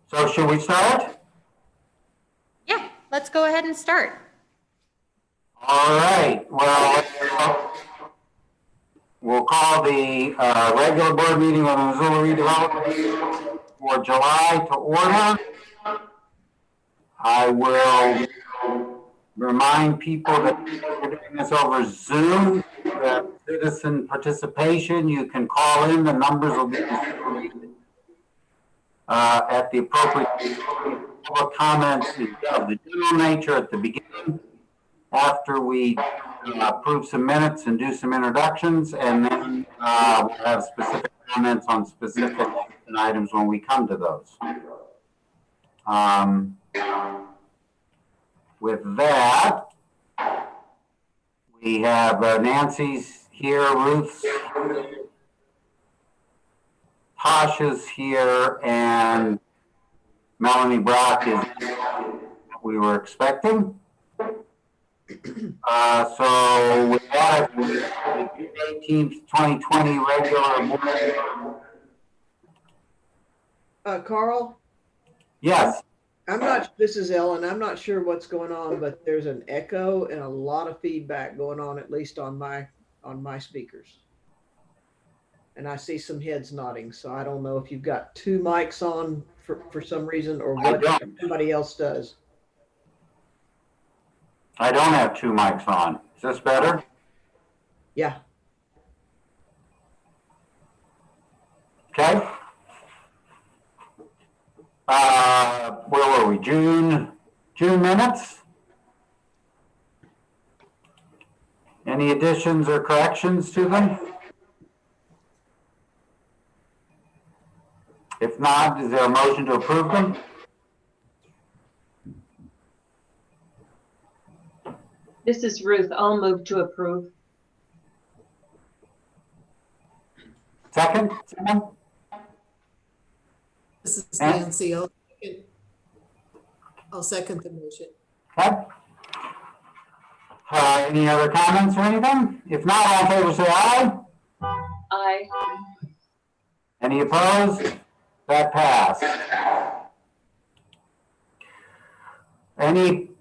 So should we start? Yeah, let's go ahead and start. All right. Well, we'll call the regular board meeting of the Missoula redevelopment for July to order. I will remind people that we're doing this over Zoom, that citizen participation, you can call in, the numbers will be displayed at the appropriate public comments of the general nature at the beginning, after we approve some minutes and do some introductions, and then we'll have specific comments on specific items when we come to those. With that, we have Nancy's here, Ruth's, Tasha's here, and Melanie Brock is what we were expecting. So with that, the June 18th, 2020 regular board. Carl? Yes. This is Ellen. I'm not sure what's going on, but there's an echo and a lot of feedback going on, at least on my speakers. And I see some heads nodding, so I don't know if you've got two mics on for some reason or what somebody else does. I don't have two mics on. Is this better? Yeah. Okay. Where were we? June minutes? Any additions or corrections to them? If not, is there a motion to approve them? This is Ruth. I'll move to approve. Second? Someone? This is Nancy. I'll second the motion. Okay. Any other comments or anything? If not, all in favor say aye. Aye. Any opposed? That passed. Any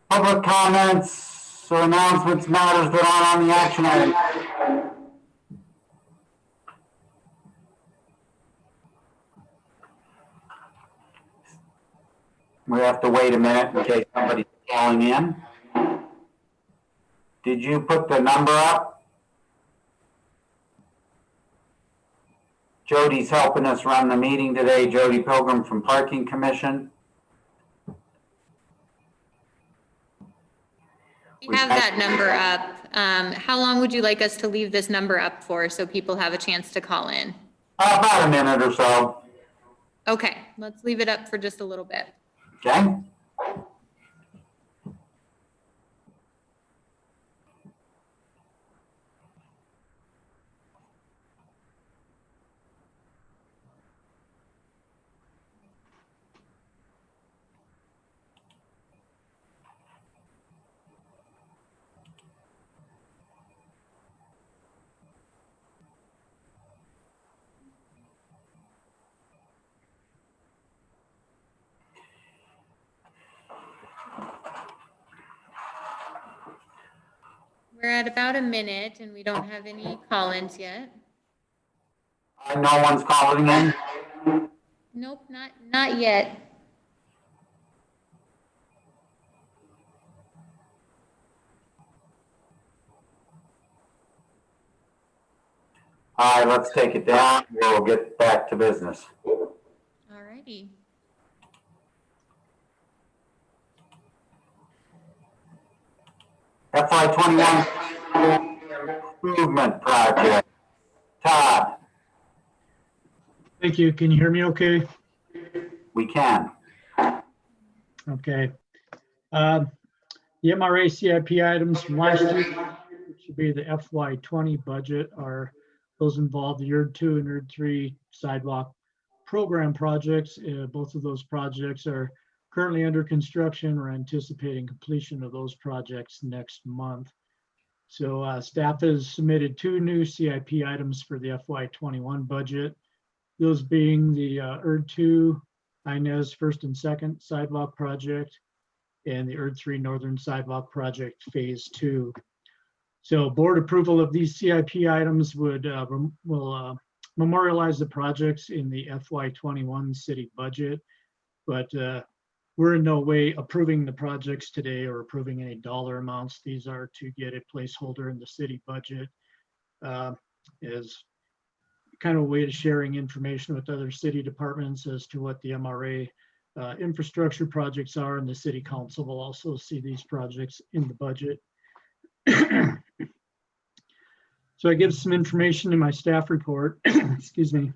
public comments or announcements, matters that aren't on the action item? We have to wait a minute in case somebody's calling in. Did you put the number up? Jody's helping us run the meeting today. Jody Pilgrim from Parking Commission. We have that number up. How long would you like us to leave this number up for so people have a chance to call in? About a minute or so. Okay, let's leave it up for just a little bit. Okay. We're at about a minute and we don't have any call-ins yet. No one's calling in? Nope, not yet. All right, let's take it down. We'll get back to business. All righty. FY21 improvement project. Todd. Thank you. Can you hear me okay? We can. Okay. The MRA CIP items from last year, which should be the FY20 budget, are those involved the Year 2 and Year 3 sidewalk program projects. Both of those projects are currently under construction. We're anticipating completion of those projects next month. So staff has submitted 2 new CIP items for the FY21 budget. Those being the ERD2, Inez First and Second Sidewalk Project, and the ERD3 Northern Sidewalk Project Phase 2. So board approval of these CIP items will memorialize the projects in the FY21 city budget, but we're in no way approving the projects today or approving any dollar amounts. These are to get a placeholder in the city budget as kind of a way of sharing information with other city departments as to what the MRA infrastructure projects are, and the city council will also see these projects in the budget. So I give some information in my staff report, excuse me.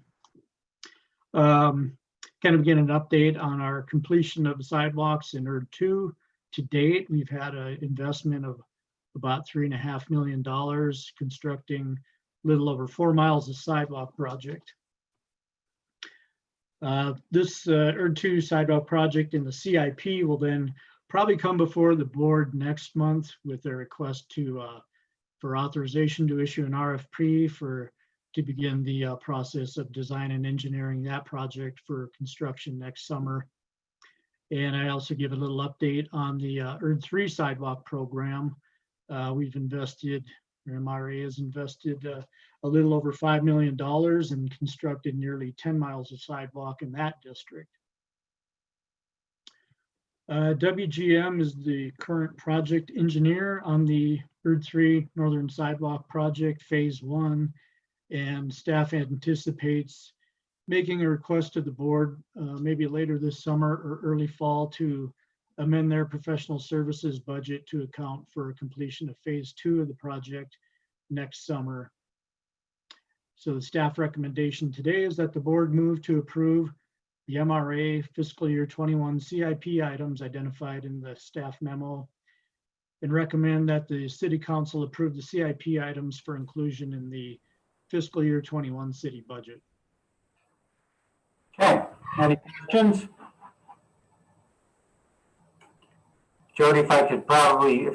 Kind of get an update on our completion of sidewalks in ERD2. To date, we've had an investment of about $3.5 million constructing a little over 4 miles of sidewalk project. This ERD2 sidewalk project in the CIP will then probably come before the board next month with a request for authorization to issue an RFP to begin the process of design and engineering that project for construction next summer. And I also give a little update on the ERD3 sidewalk program. We've invested, or MRA has invested a little over $5 million and constructed nearly 10 miles of sidewalk in that district. WGM is the current project engineer on the ERD3 Northern Sidewalk Project Phase 1, and staff anticipates making a request to the board maybe later this summer or early fall to amend their professional services budget to account for completion of Phase 2 of the project next summer. So the staff recommendation today is that the board move to approve the MRA fiscal year 21 CIP items identified in the staff memo, and recommend that the city council approve the CIP items for inclusion in the fiscal year 21 city budget. Okay, any questions? Jody, if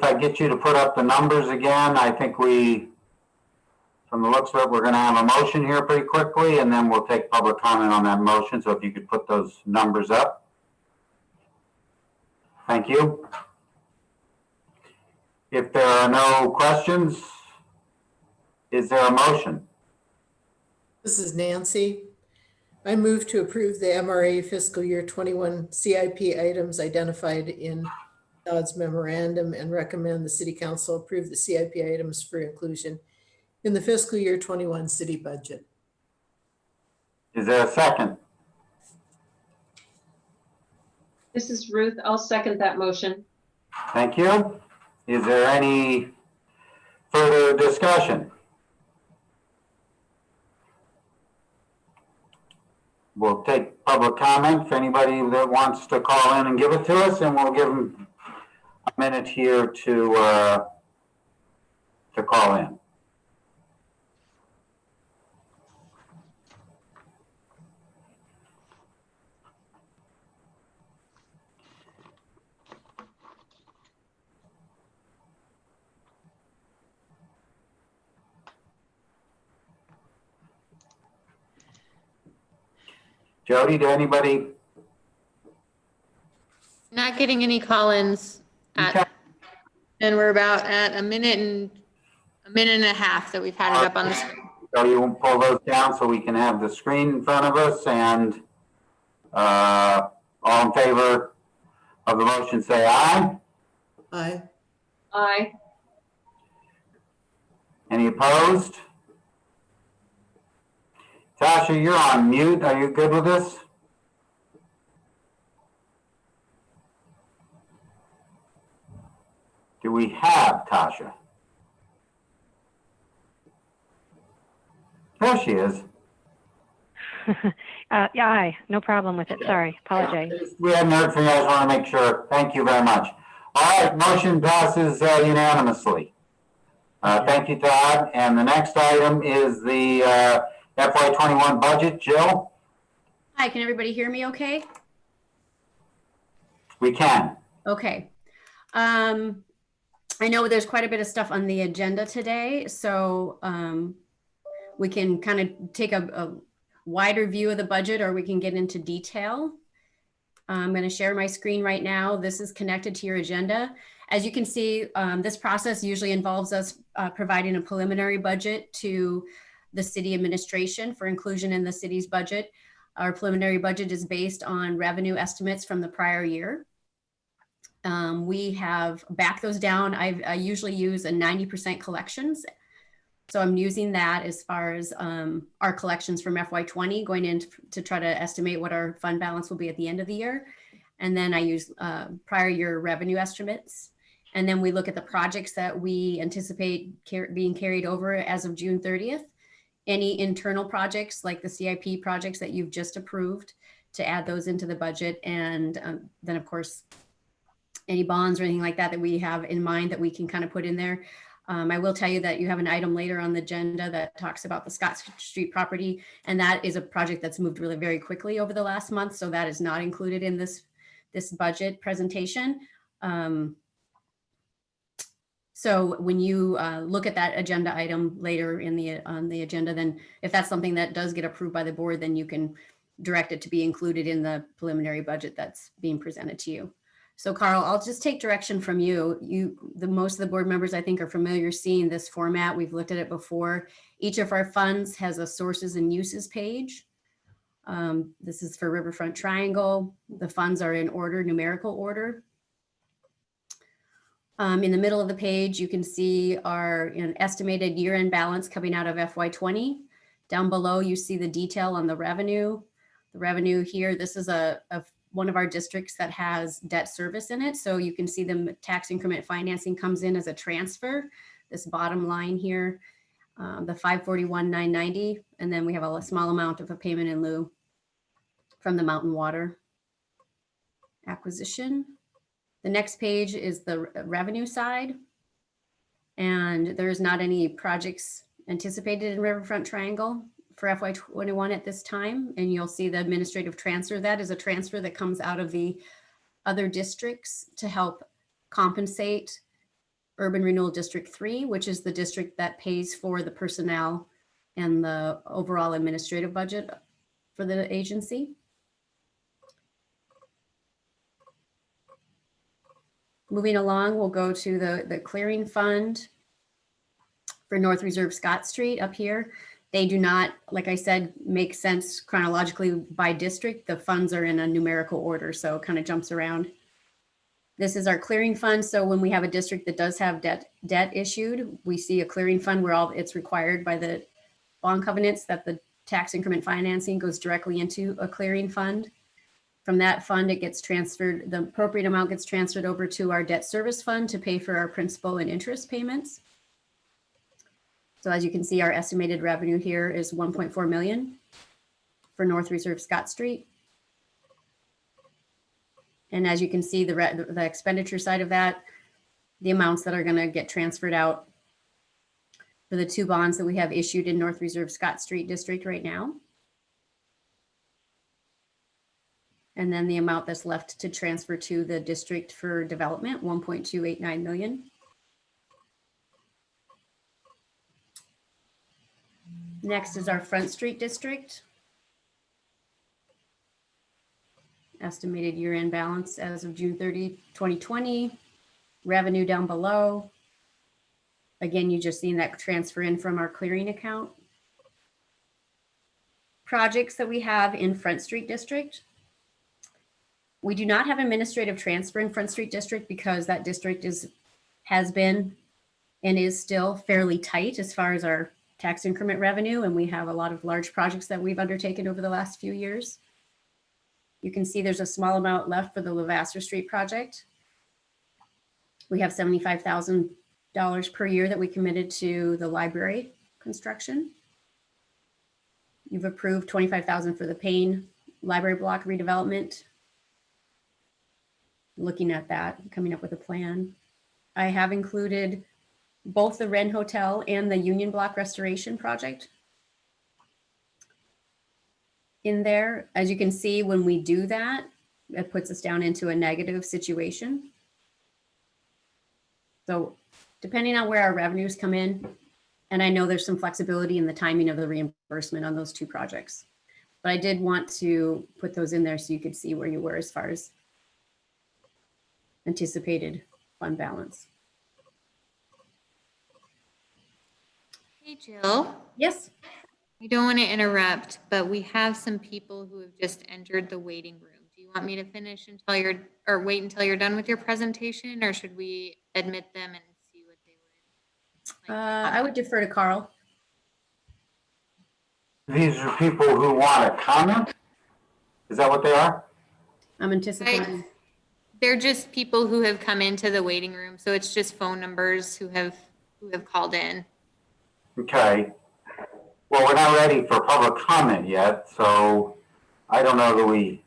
I get you to put up the numbers again, I think from the looks of it, we're gonna have a motion here pretty quickly, and then we'll take public comment on that motion. So if you could put those numbers up. Thank you. If there are no questions, is there a motion? This is Nancy. I move to approve the MRA fiscal year 21 CIP items identified in Todd's memorandum and recommend the city council approve the CIP items for inclusion in the fiscal year 21 city budget. Is there a second? This is Ruth. I'll second that motion. Thank you. Is there any further discussion? We'll take public comment for anybody that wants to call in and give it to us, and we'll give them a minute here to call in. Jody, do anybody? Not getting any call-ins Okay. and we're about at a minute and a half that we've had it up on the screen. So you will pull those down so we can have the screen in front of us, and all in favor of the motion say aye. Aye. Aye. Any opposed? Tasha, you're on mute. Are you good with this? Do we have Tasha? There she is. Yeah, aye, no problem with it. Sorry, apologize. We hadn't heard from you. I just want to make sure. Thank you very much. All right, motion passes unanimously. Thank you, Todd. And the next item is the FY21 budget. Jill? Hi, can everybody hear me okay? We can. Okay. I know there's quite a bit of stuff on the agenda today, so we can kind of take a wider view of the budget, or we can get into detail. I'm going to share my screen right now. This is connected to your agenda. As you can see, this process usually involves us providing a preliminary budget to the city administration for inclusion in the city's budget. Our preliminary budget is based on revenue estimates from the prior year. We have backed those down. I usually use a 90% collections. So I'm using that as far as our collections from FY20 going in to try to estimate what our fund balance will be at the end of the year. And then I use prior year revenue estimates. And then we look at the projects that we anticipate being carried over as of June 30th. Any internal projects like the CIP projects that you've just approved, to add those into the budget. And then of course, any bonds or anything like that that we have in mind that we can kind of put in there. I will tell you that you have an item later on the agenda that talks about the Scott Street property. And that is a project that's moved really very quickly over the last month. So that is not included in this budget presentation. So when you look at that agenda item later on the agenda, then if that's something that does get approved by the board, then you can direct it to be included in the preliminary budget that's being presented to you. So Carl, I'll just take direction from you. Most of the board members, I think, are familiar seeing this format. We've looked at it before. Each of our funds has a sources and uses page. This is for Riverfront Triangle. The funds are in order, numerical order. In the middle of the page, you can see our estimated year-end balance coming out of FY20. Down below, you see the detail on the revenue. The revenue here, this is one of our districts that has debt service in it. So you can see the tax increment financing comes in as a transfer. This bottom line here, the 541,990, and then we have a small amount of a payment in lieu from the Mountain Water acquisition. The next page is the revenue side, and there's not any projects anticipated in Riverfront Triangle for FY21 at this time. And you'll see the administrative transfer. That is a transfer that comes out of the other districts to help compensate Urban Renewal District 3, which is the district that pays for the personnel and the overall administrative budget for the agency. Moving along, we'll go to the clearing fund for North Reserve Scott Street up here. They do not, like I said, make sense chronologically by district. The funds are in a numerical order, so it kind of jumps around. This is our clearing fund. So when we have a district that does have debt issued, we see a clearing fund where it's required by the bond covenants that the tax increment financing goes directly into a clearing fund. From that fund, it gets transferred, the appropriate amount gets transferred over to our debt service fund to pay for our principal and interest payments. So as you can see, our estimated revenue here is 1.4 million for North Reserve Scott Street. And as you can see, the expenditure side of that, the amounts that are going to get transferred out for the two bonds that we have issued in North Reserve Scott Street District right now. And then the amount that's left to transfer to the district for development, 1.289 million. Next is our Front Street District. Estimated year-end balance as of June 30, 2020. Revenue down below. Again, you just seen that transfer in from our clearing account. Projects that we have in Front Street District. We do not have administrative transfer in Front Street District because that district has been and is still fairly tight as far as our tax increment revenue, and we have a lot of large projects that we've undertaken over the last few years. You can see there's a small amount left for the Levasseur Street project. We have $75,000 per year that we committed to the library construction. You've approved $25,000 for the Payne Library Block redevelopment. Looking at that, coming up with a plan. I have included both the Wren Hotel and the Union Block restoration project in there. As you can see, when we do that, it puts us down into a negative situation. So depending on where our revenues come in, and I know there's some flexibility in the timing of the reimbursement on those two projects. But I did want to put those in there so you could see where you were as far as anticipated fund balance. Hey, Jill. Yes. I don't want to interrupt, but we have some people who have just entered the waiting room. Do you want me to finish until you're, or wait until you're done with your presentation, or should we admit them and see what they would? I would defer to Carl. These are people who want to comment? Is that what they are? I'm anticipating. They're just people who have come into the waiting room, so it's just phone numbers who have called in. Okay. Well, we're not ready for public comment yet, so I don't know that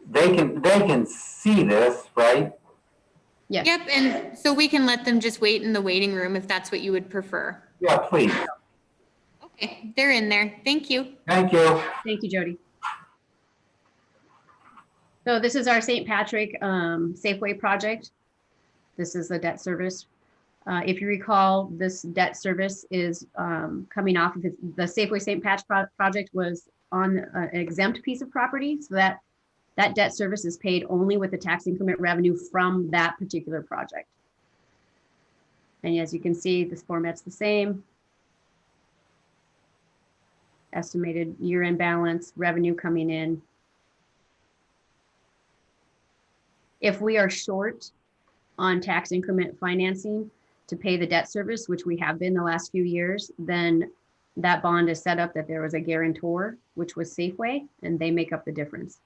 they can see this, right? Yes. Yep, and so we can let them just wait in the waiting room if that's what you would prefer. Yeah, please. Okay, they're in there. Thank you. Thank you. Thank you, Jody. So this is our St. Patrick Safeway project. This is the debt service. If you recall, this debt service is coming off of the Safeway St. Patch project was on an exempt piece of property. So that debt service is paid only with the tax increment revenue from that particular project. And as you can see, this format's the same. Estimated year-end balance, revenue coming in. If we are short on tax increment financing to pay the debt service, which we have been the last few years, then that bond is set up that there was a guarantor, which was Safeway, and they make up the difference.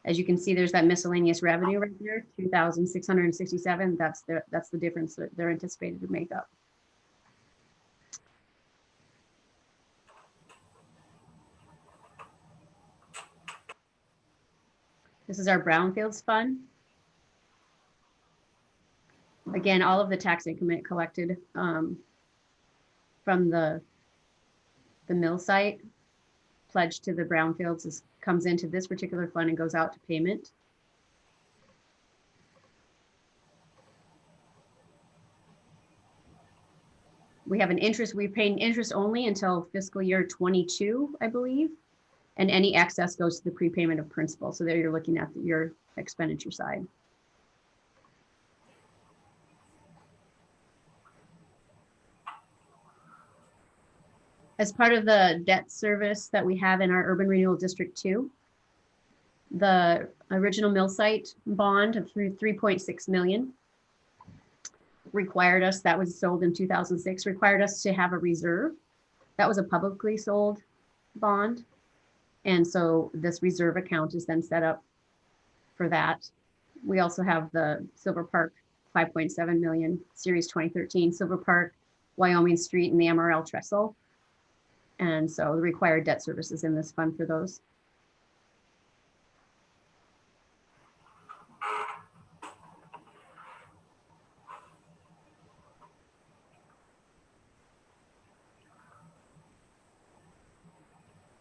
As you can see, there's that miscellaneous revenue right there, 2,667. That's the difference that they're anticipated to make up. This is our Brownfields fund. Again, all of the tax increment collected from the mill site pledged to the brownfields comes into this particular fund and goes out to payment. We have an interest, we're paying interest only until fiscal year 22, I believe. And any excess goes to the prepayment of principal. So there you're looking at your expenditure side. As part of the debt service that we have in our Urban Renewal District 2, the original mill site bond of 3.6 million required us, that was sold in 2006, required us to have a reserve. That was a publicly sold bond. And so this reserve account is then set up for that. We also have the Silver Park 5.7 million Series 2013 Silver Park, Wyoming Street, and the MRL Trestle. And so the required debt services in this fund for those.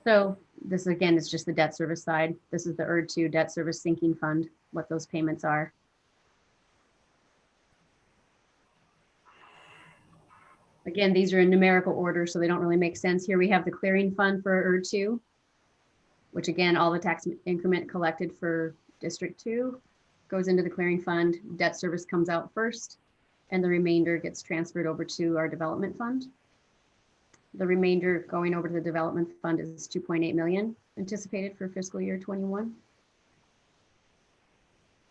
So this again is just the debt service side. This is the ERD2 debt service sinking fund, what those payments are. Again, these are in numerical order, so they don't really make sense. Here we have the clearing fund for ERD2, which again, all the tax increment collected for District 2 goes into the clearing fund. Debt service comes out first, and the remainder gets transferred over to our development fund. The remainder going over to the development fund is 2.8 million anticipated for fiscal year 21.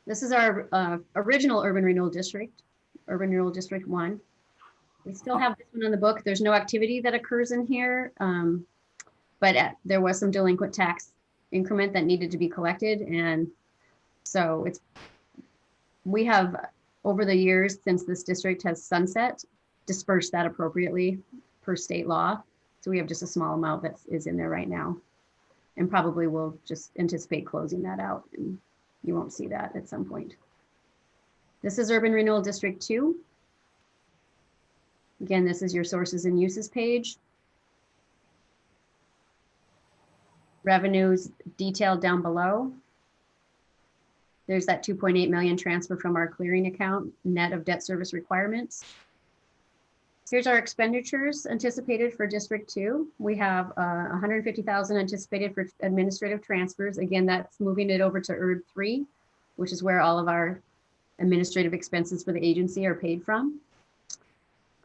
This is our original Urban Renewal District, Urban Renewal District 1. We still have this one on the book. There's no activity that occurs in here, but there was some delinquent tax increment that needed to be collected. And so we have, over the years since this district has sunset, dispersed that appropriately per state law. So we have just a small amount that is in there right now. And probably we'll just anticipate closing that out, and you won't see that at some point. This is Urban Renewal District 2. Again, this is your sources and uses page. Revenues detailed down below. There's that 2.8 million transfer from our clearing account, net of debt service requirements. Here's our expenditures anticipated for District 2. We have 150,000 anticipated for administrative transfers. Again, that's moving it over to ERD 3, which is where all of our administrative expenses for the agency are paid from.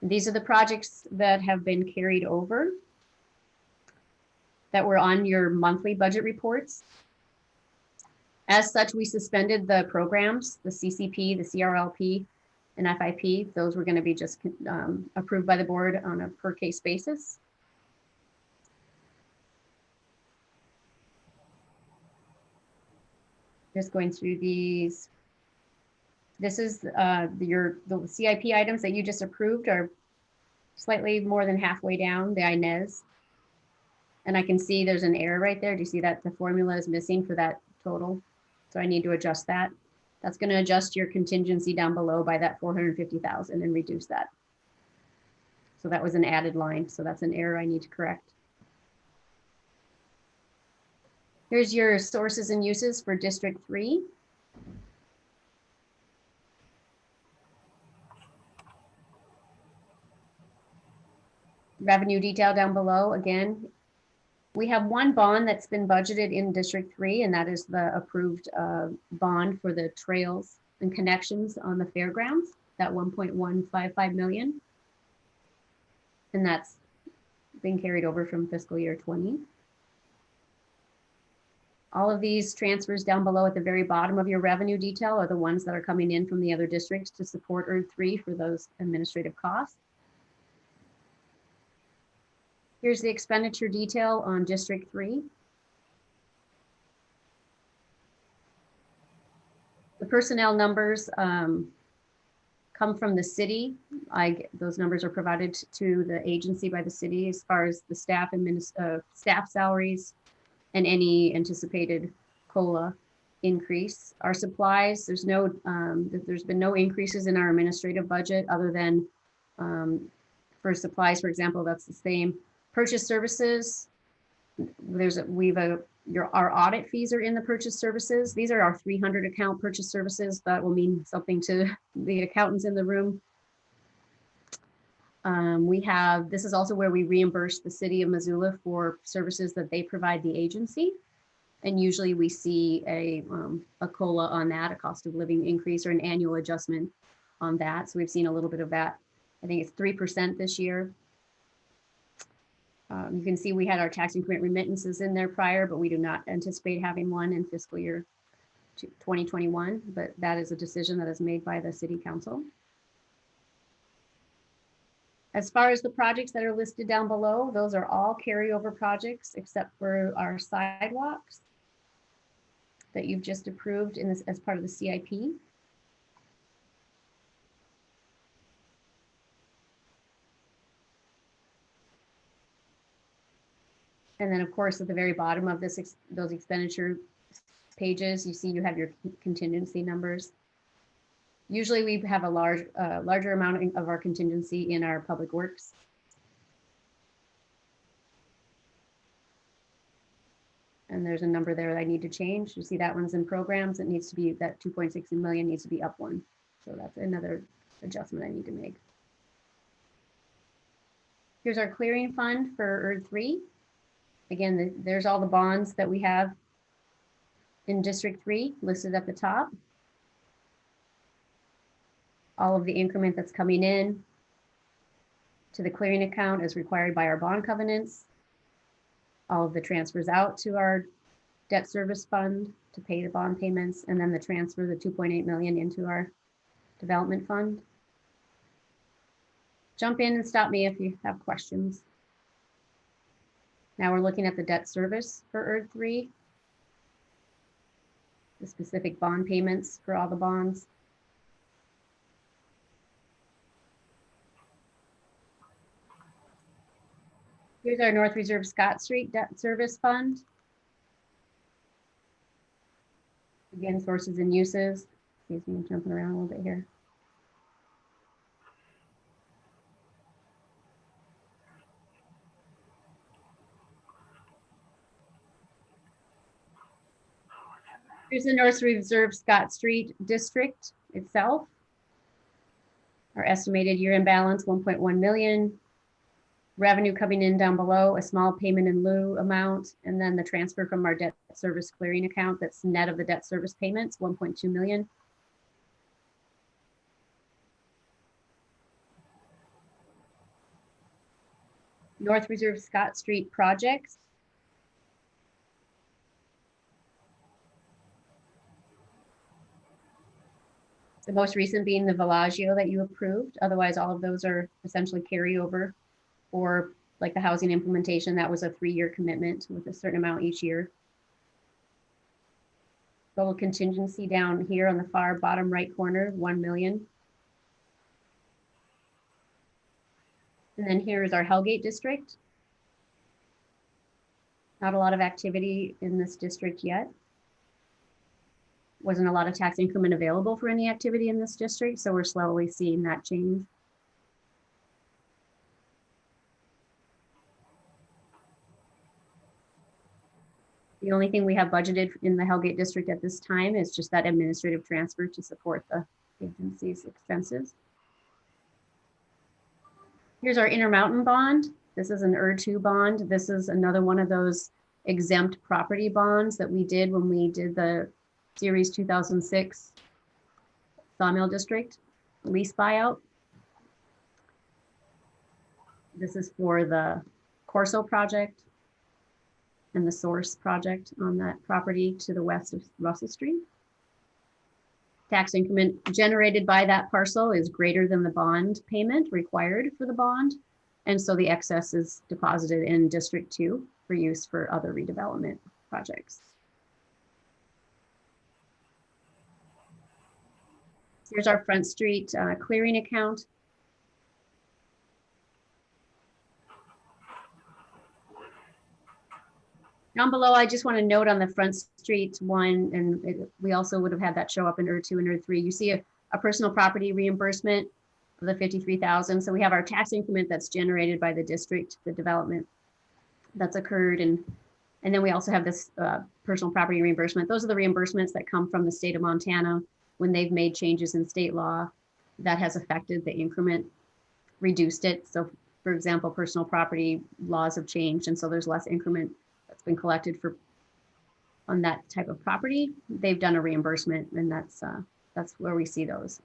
These are the projects that have been carried over that were on your monthly budget reports. As such, we suspended the programs, the CCP, the CRLP, and FIP. Those were going to be just approved by the board on a per case basis. Just going through these. This is the CIP items that you just approved are slightly more than halfway down the Inez. And I can see there's an error right there. Do you see that the formula is missing for that total? So I need to adjust that. That's going to adjust your contingency down below by that 450,000 and reduce that. So that was an added line. So that's an error I need to correct. Here's your sources and uses for District 3. Revenue detail down below. Again, we have one bond that's been budgeted in District 3, and that is the approved bond for the trails and connections on the fairgrounds, that 1.155 million. And that's been carried over from fiscal year 20. All of these transfers down below at the very bottom of your revenue detail are the ones that are coming in from the other districts to support ERD 3 for those administrative costs. Here's the expenditure detail on District 3. The personnel numbers come from the city. Those numbers are provided to the agency by the city as far as the staff and staff salaries and any anticipated COLA increase. Our supplies, there's been no increases in our administrative budget other than for supplies, for example, that's the same. Purchase services, our audit fees are in the purchase services. These are our 300 account purchase services. That will mean something to the accountants in the room. This is also where we reimburse the city of Missoula for services that they provide the agency. And usually we see a COLA on that, a cost of living increase or an annual adjustment on that. So we've seen a little bit of that. I think it's 3% this year. You can see we had our tax increment remittances in there prior, but we do not anticipate having one in fiscal year 2021, but that is a decision that is made by the city council. As far as the projects that are listed down below, those are all carryover projects except for our sidewalks that you've just approved in this as part of the CIP. And then, of course, at the very bottom of those expenditure pages, you see you have your contingency numbers. Usually we have a larger amount of our contingency in our public works. And there's a number there that I need to change. You see that one's in programs. It needs to be, that 2.6 million needs to be up one. So that's another adjustment I need to make. Here's our clearing fund for ERD 3. Again, there's all the bonds that we have in District 3 listed at the top. All of the increment that's coming in to the clearing account as required by our bond covenants. All of the transfers out to our debt service fund to pay the bond payments, and then the transfer, the 2.8 million into our development fund. Jump in and stop me if you have questions. Now we're looking at the debt service for ERD 3. The specific bond payments for all the bonds. Here's our North Reserve Scott Street Debt Service Fund. Again, sources and uses. Excuse me, I'm jumping around a little bit here. Here's the North Reserve Scott Street District itself. Our estimated year-end balance, 1.1 million. Revenue coming in down below, a small payment in lieu amount, and then the transfer from our debt service clearing account that's net of the debt service payments, 1.2 million. North Reserve Scott Street projects. The most recent being the Villaggio that you approved. Otherwise, all of those are essentially carryover, or like the housing implementation, that was a 3-year commitment with a certain amount each year. Total contingency down here on the far bottom right corner, 1 million. And then here is our Hellgate district. Not a lot of activity in this district yet. Wasn't a lot of tax increment available for any activity in this district, so we're slowly seeing that change. The only thing we have budgeted in the Hellgate district at this time is just that administrative transfer to support the agency's expenses. Here's our Intermountain bond. This is an ER2 bond. This is another one of those exempt property bonds that we did when we did the Series 2006 Sawmill District lease buyout. This is for the Corso project and the Source project on that property to the west of Russell Street. Tax increment generated by that parcel is greater than the bond payment required for the bond. And so the excess is deposited in District 2 for use for other redevelopment projects. Here's our Front Street clearing account. Down below, I just want to note on the Front Street one, and we also would have had that show up in ER2 and ER3. You see a personal property reimbursement of the 53,000. So we have our tax increment that's generated by the district, the development that's occurred, and then we also have this personal property reimbursement. Those are the reimbursements that come from the state of Montana when they've made changes in state law that has affected the increment, reduced it. So for example, personal property laws have changed, and so there's less increment that's been collected for on that type of property. They've done a reimbursement, and that's where we see those.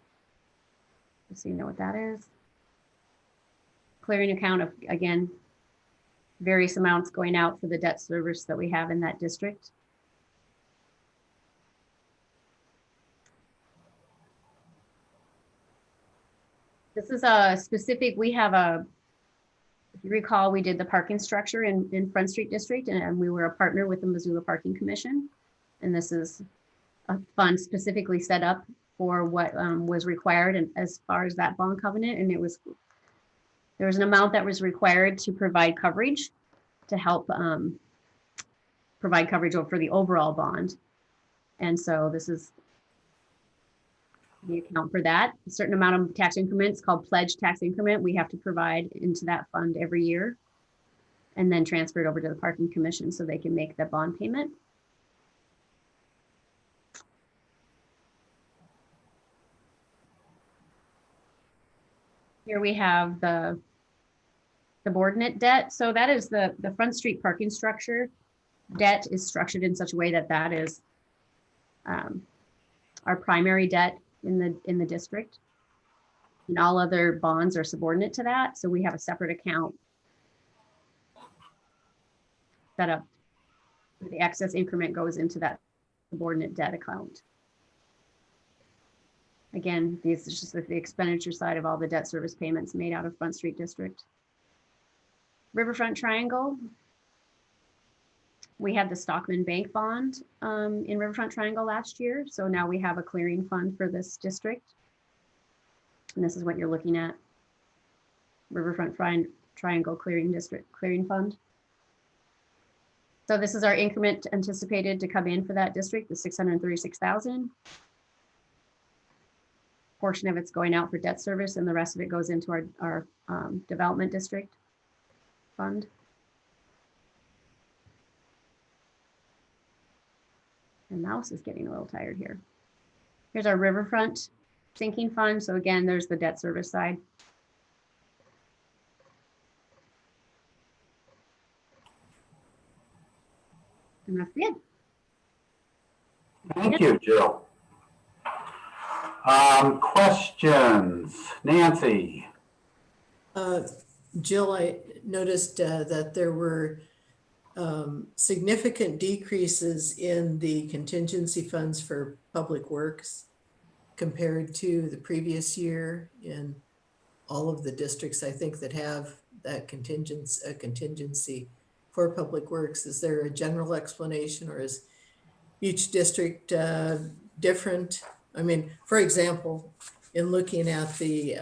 So you know what that is. Clearing account of, again, various amounts going out for the debt service that we have in that district. This is a specific, we have a, if you recall, we did the parking structure in Front Street District, and we were a partner with the Missoula Parking Commission. And this is a fund specifically set up for what was required and as far as that bond covenant. And there was an amount that was required to provide coverage to help provide coverage for the overall bond. And so this is the account for that. A certain amount of tax increments called pledged tax increment we have to provide into that fund every year, and then transfer it over to the Parking Commission so they can make the bond payment. Here we have the subordinate debt. So that is the Front Street parking structure. Debt is structured in such a way that that is our primary debt in the district, and all other bonds are subordinate to that. So we have a separate account set up where the excess increment goes into that subordinate debt account. Again, this is just the expenditure side of all the debt service payments made out of Front Street District. Riverfront Triangle. We had the Stockman Bank bond in Riverfront Triangle last year. So now we have a clearing fund for this district. And this is what you're looking at. Riverfront Triangle Clearing District Clearing Fund. So this is our increment anticipated to come in for that district, the 636,000. Portion of it's going out for debt service, and the rest of it goes into our development district fund. The mouse is getting a little tired here. Here's our Riverfront sinking fund. So again, there's the debt service side. And that's it. Thank you, Jill. Questions? Nancy? Jill, I noticed that there were significant decreases in the contingency funds for public works compared to the previous year in all of the districts, I think, that have that contingency for public works. Is there a general explanation, or is each district different? I mean, for example, in looking at the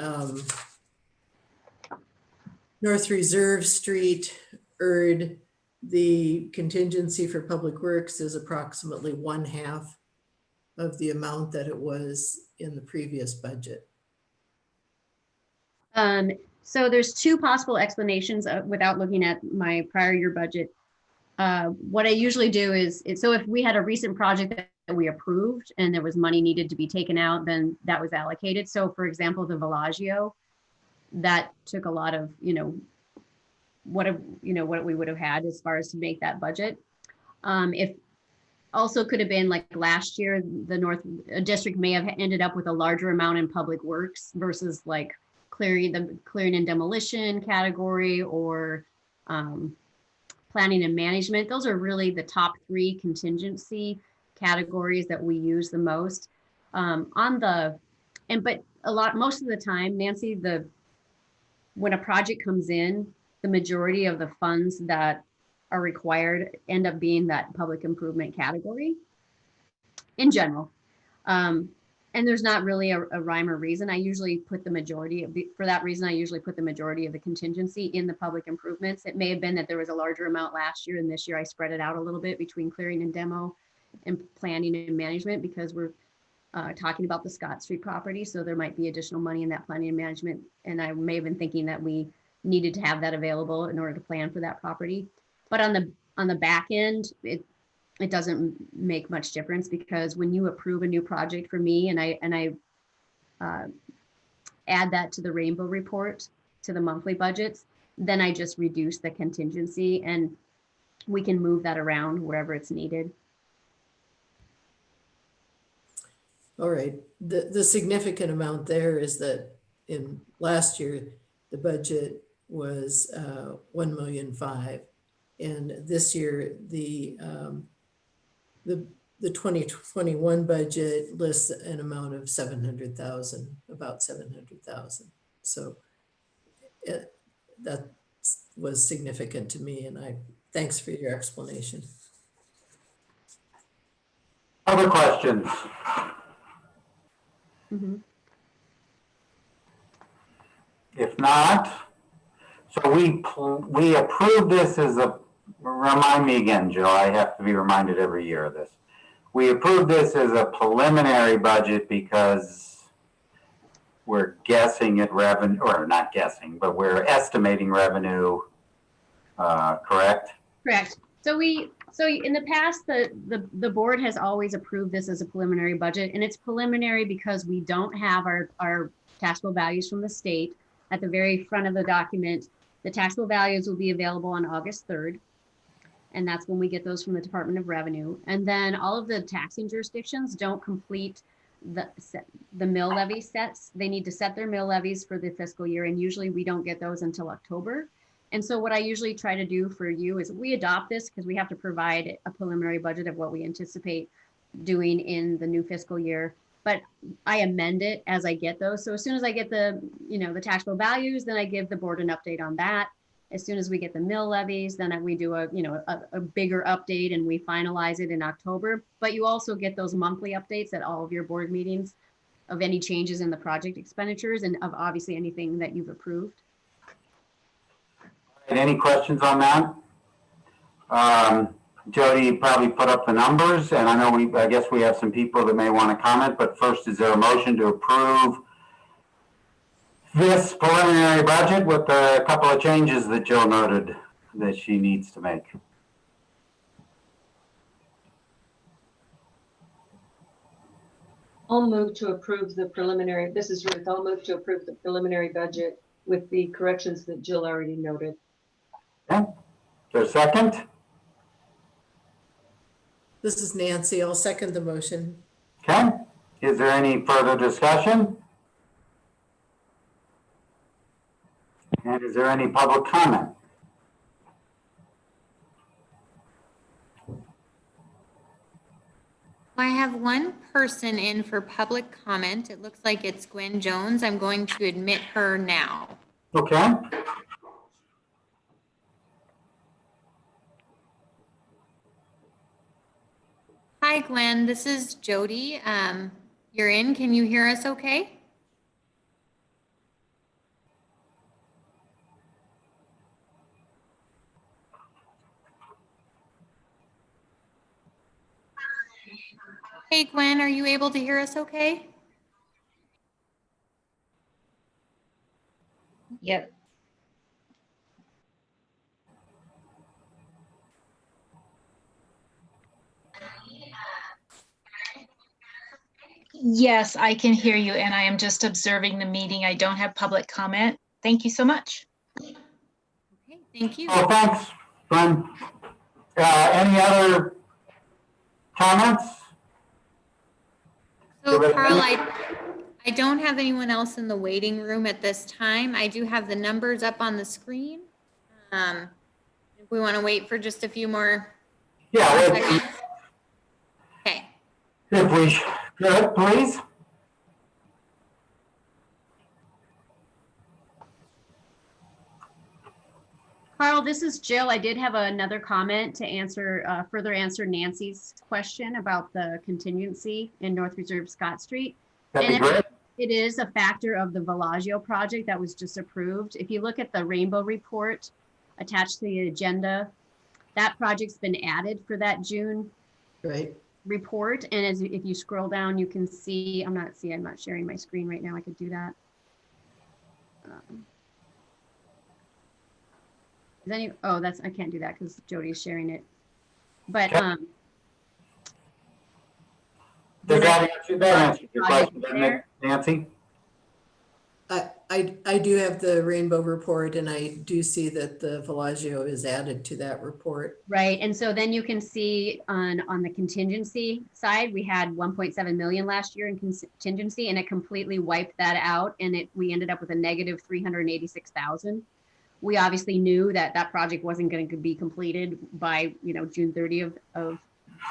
North Reserve Street, the contingency for public works is approximately 1/2 of the amount that it was in the previous budget. So there's two possible explanations without looking at my prior year budget. What I usually do is, so if we had a recent project that we approved and there was money needed to be taken out, then that was allocated. So for example, the Villaggio, that took a lot of, what we would have had as far as to make that budget. If also could have been like last year, the North District may have ended up with a larger amount in public works versus like clearing and demolition category, or planning and management. Those are really the top 3 contingency categories that we use the most. But most of the time, Nancy, when a project comes in, the majority of the funds that are required end up being that public improvement category in general. And there's not really a rhyme or reason. I usually put the majority of for that reason, I usually put the majority of the contingency in the public improvements. It may have been that there was a larger amount last year, and this year I spread it out a little bit between clearing and demo and planning and management, because we're talking about the Scott Street property. So there might be additional money in that planning and management. And I may have been thinking that we needed to have that available in order to plan for that property. But on the back end, it doesn't make much difference, because when you approve a new project for me and I add that to the Rainbow report, to the monthly budgets, then I just reduce the contingency and we can move that around wherever it's needed. All right. The significant amount there is that in last year, the budget was 1.5 million. And this year, the 2021 budget lists an amount of 700,000, about 700,000. So that was significant to me, and thanks for your explanation. Other questions? Mm-hmm. If not, so we approved this as remind me again, Jill, I have to be reminded every year of this. We approved this as a preliminary budget because we're guessing at revenue, or not guessing, but we're estimating revenue, correct? Correct. So in the past, the board has always approved this as a preliminary budget, and it's preliminary because we don't have our taxable values from the state. At the very front of the document, the taxable values will be available on August 3rd. And that's when we get those from the Department of Revenue. And then all of the taxing jurisdictions don't complete the mill levy sets. They need to set their mill levies for the fiscal year. And usually we don't get those until October. And so what I usually try to do for you is we adopt this because we have to provide a preliminary budget of what we anticipate doing in the new fiscal year. But I amend it as I get those. So as soon as I get the taxable values, then I give the board an update on that. As soon as we get the mill levies, then we do a bigger update and we finalize it in October. But you also get those monthly updates at all of your board meetings of any changes in the project expenditures and of obviously anything that you've approved. Any questions on that? Jody probably put up the numbers, and I know I guess we have some people that may want to comment, but first, is there a motion to approve this preliminary budget with a couple of changes that Jill noted that she needs to make? I'll move to approve the preliminary, this is Ruth, I'll move to approve the preliminary budget with the corrections that Jill already noted. Okay, is there a second? This is Nancy. I'll second the motion. Okay, is there any further discussion? And is there any public comment? I have one person in for public comment. It looks like it's Gwen Jones. I'm going to admit her now. Okay. Hi, Gwen. This is Jody. You're in. Can you hear us okay? Hey, Gwen, are you able to hear us okay? Yep. Yes, I can hear you, and I am just observing the meeting. I don't have public comment. Thank you so much. Okay, thank you. Oh, thanks, Glenn. Any other comments? So Carl, I don't have anyone else in the waiting room at this time. I do have the numbers up on the screen. If we want to wait for just a few more Yeah, seconds. Okay. if we could, please. Carl, this is Jill. I did have another comment to answer, further answer Nancy's question about the contingency in North Reserve Scott Street. That'd be And great. it is a factor of the Villaggio project that was just approved. If you look at the Rainbow report attached to the agenda, that project's been added for that June Right. report. And as if you scroll down, you can see, I'm not sharing my screen right now. I could do that. I can't do that because Jody's sharing it. But Does that answer your question, doesn't it, There. Nancy? I do have the Rainbow report, and I do see that the Villaggio is added to that report. right, and so then you can see on the contingency side, we had 1.7 million last year in contingency, and it completely wiped that out, and we ended up with a negative 386,000. We obviously knew that that project wasn't going to be completed by June 30th of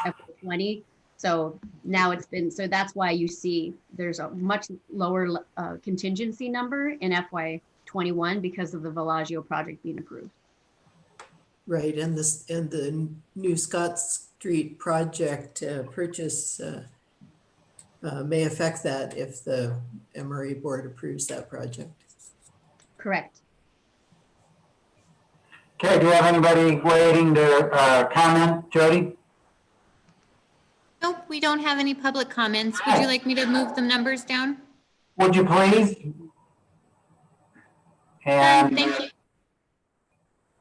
FY20. So now so that's why you see there's a much lower contingency number in FY21 because of the Villaggio project being approved. Right, and the new Scott Street project purchase may affect that if the MRA board approves that project. Correct. Okay, do you have anybody waiting to comment, Jody? Nope, we don't have any public comments. Would you like me to move the numbers down? Would you please? And Thank you.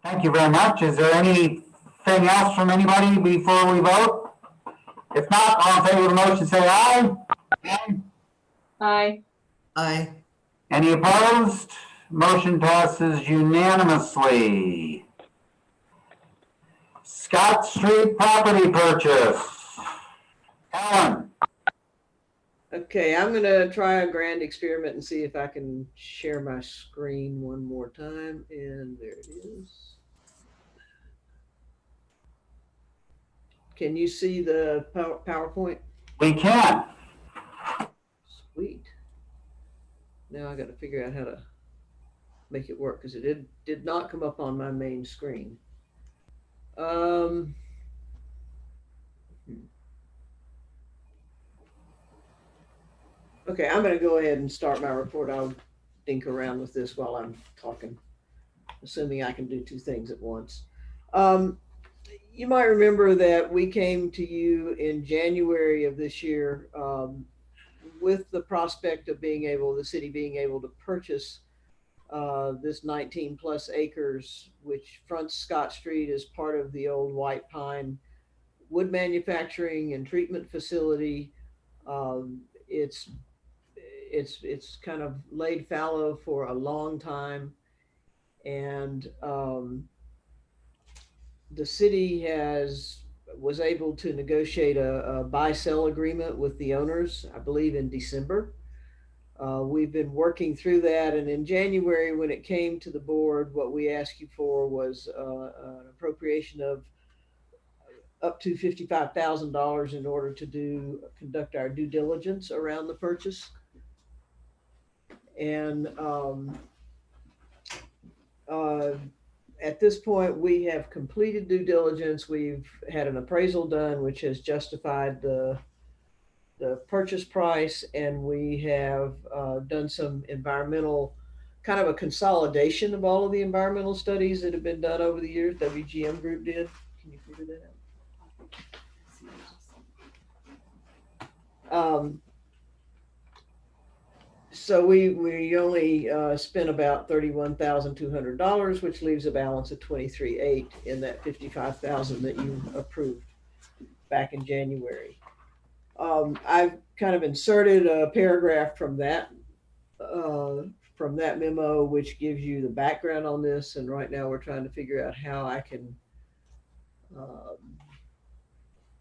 thank you very much. Is there anything else from anybody before we vote? If not, all in favor of the motion, say aye. Aye. Aye. Aye. Any opposed? Motion passes unanimously. Scott Street property purchase. Ellen. Okay, I'm gonna try a grand experiment and see if I can share my screen one more time. And there it is. Can you see the PowerPoint? We can. Sweet. Now I got to figure out how to make it work because it did not come up on my main screen. Okay, I'm going to go ahead and start my report. I'll dink around with this while I'm talking, assuming I can do two things at once. You might remember that we came to you in January of this year with the prospect of the city being able to purchase this 19 plus acres, which fronts Scott Street as part of the old White Pine wood manufacturing and treatment facility. it's kind of laid fallow for a long time. And the city was able to negotiate a buy-sell agreement with the owners, I believe in December. We've been working through that, and in January, when it came to the board, what we asked you for was an appropriation of up to $55,000 in order to conduct our due diligence around the purchase. And at this point, we have completed due diligence. We've had an appraisal done, which has justified the purchase price, and we have done some environmental, kind of a consolidation of all of the environmental studies that have been done over the years. WGM Group did. Can you figure that out? So we only spent about $31,200, which leaves a balance of $23,800 in that $55,000 that you approved back in January. I've kind of inserted a paragraph from that memo, which gives you the background on this. And right now we're trying to figure out how I can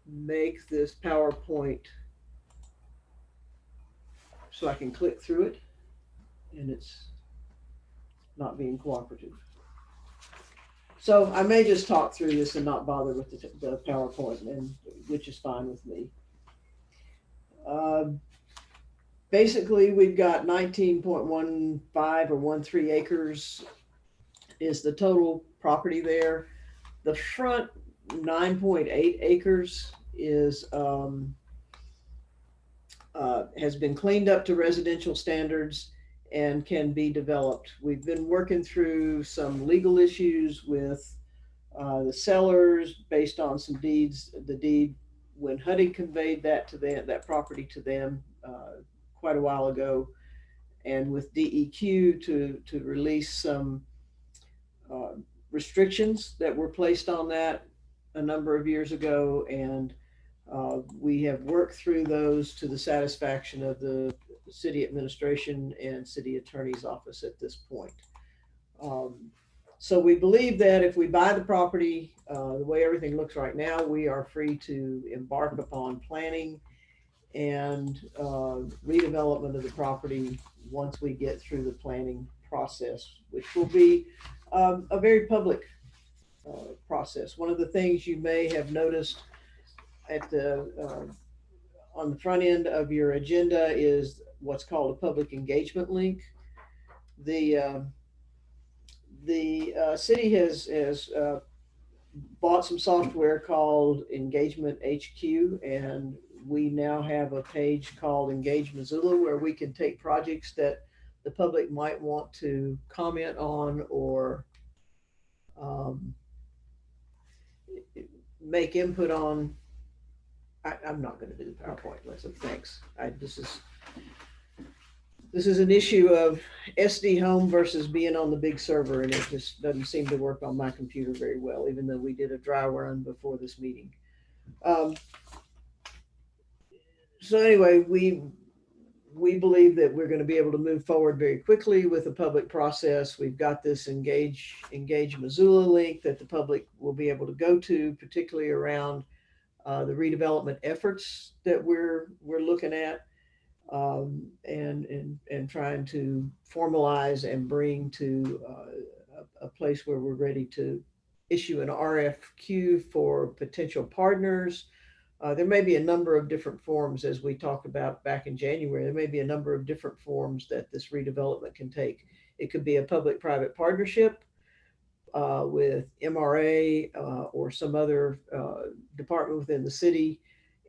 make this PowerPoint so I can click through it, and it's not being cooperative. So I may just talk through this and not bother with the PowerPoint, which is fine with me. Basically, we've got 19.15 or 13 acres is the total property there. The front 9.8 acres is has been cleaned up to residential standards and can be developed. We've been working through some legal issues with the sellers based on some deeds. The deed, when Huddy conveyed that to them, that property to them quite a while ago, and with DEQ to release some restrictions that were placed on that a number of years ago, and we have worked through those to the satisfaction of the city administration and city attorney's office at this point. So we believe that if we buy the property, the way everything looks right now, we are free to embark upon planning and redevelopment of the property once we get through the planning process, which will be a very public process. One of the things you may have noticed at on the front end of your agenda is what's called a public engagement link. The city has bought some software called Engagement HQ, and we now have a page called Engage Missoula where we can take projects that the public might want to comment on or make input on. I'm not going to do the PowerPoint lesson. Thanks. This is an issue of SD home versus being on the big server, and it just doesn't seem to work on my computer very well, even though we did a dry run before this meeting. So anyway, we believe that we're going to be able to move forward very quickly with the public process. We've got this Engage Missoula link that the public will be able to go to, particularly around the redevelopment efforts that we're looking at, and trying to formalize and bring to a place where we're ready to issue an RFQ for potential partners. There may be a number of different forms, as we talked about back in January. There may be a number of different forms that this redevelopment can take. It could be a public-private partnership with MRA or some other department within the city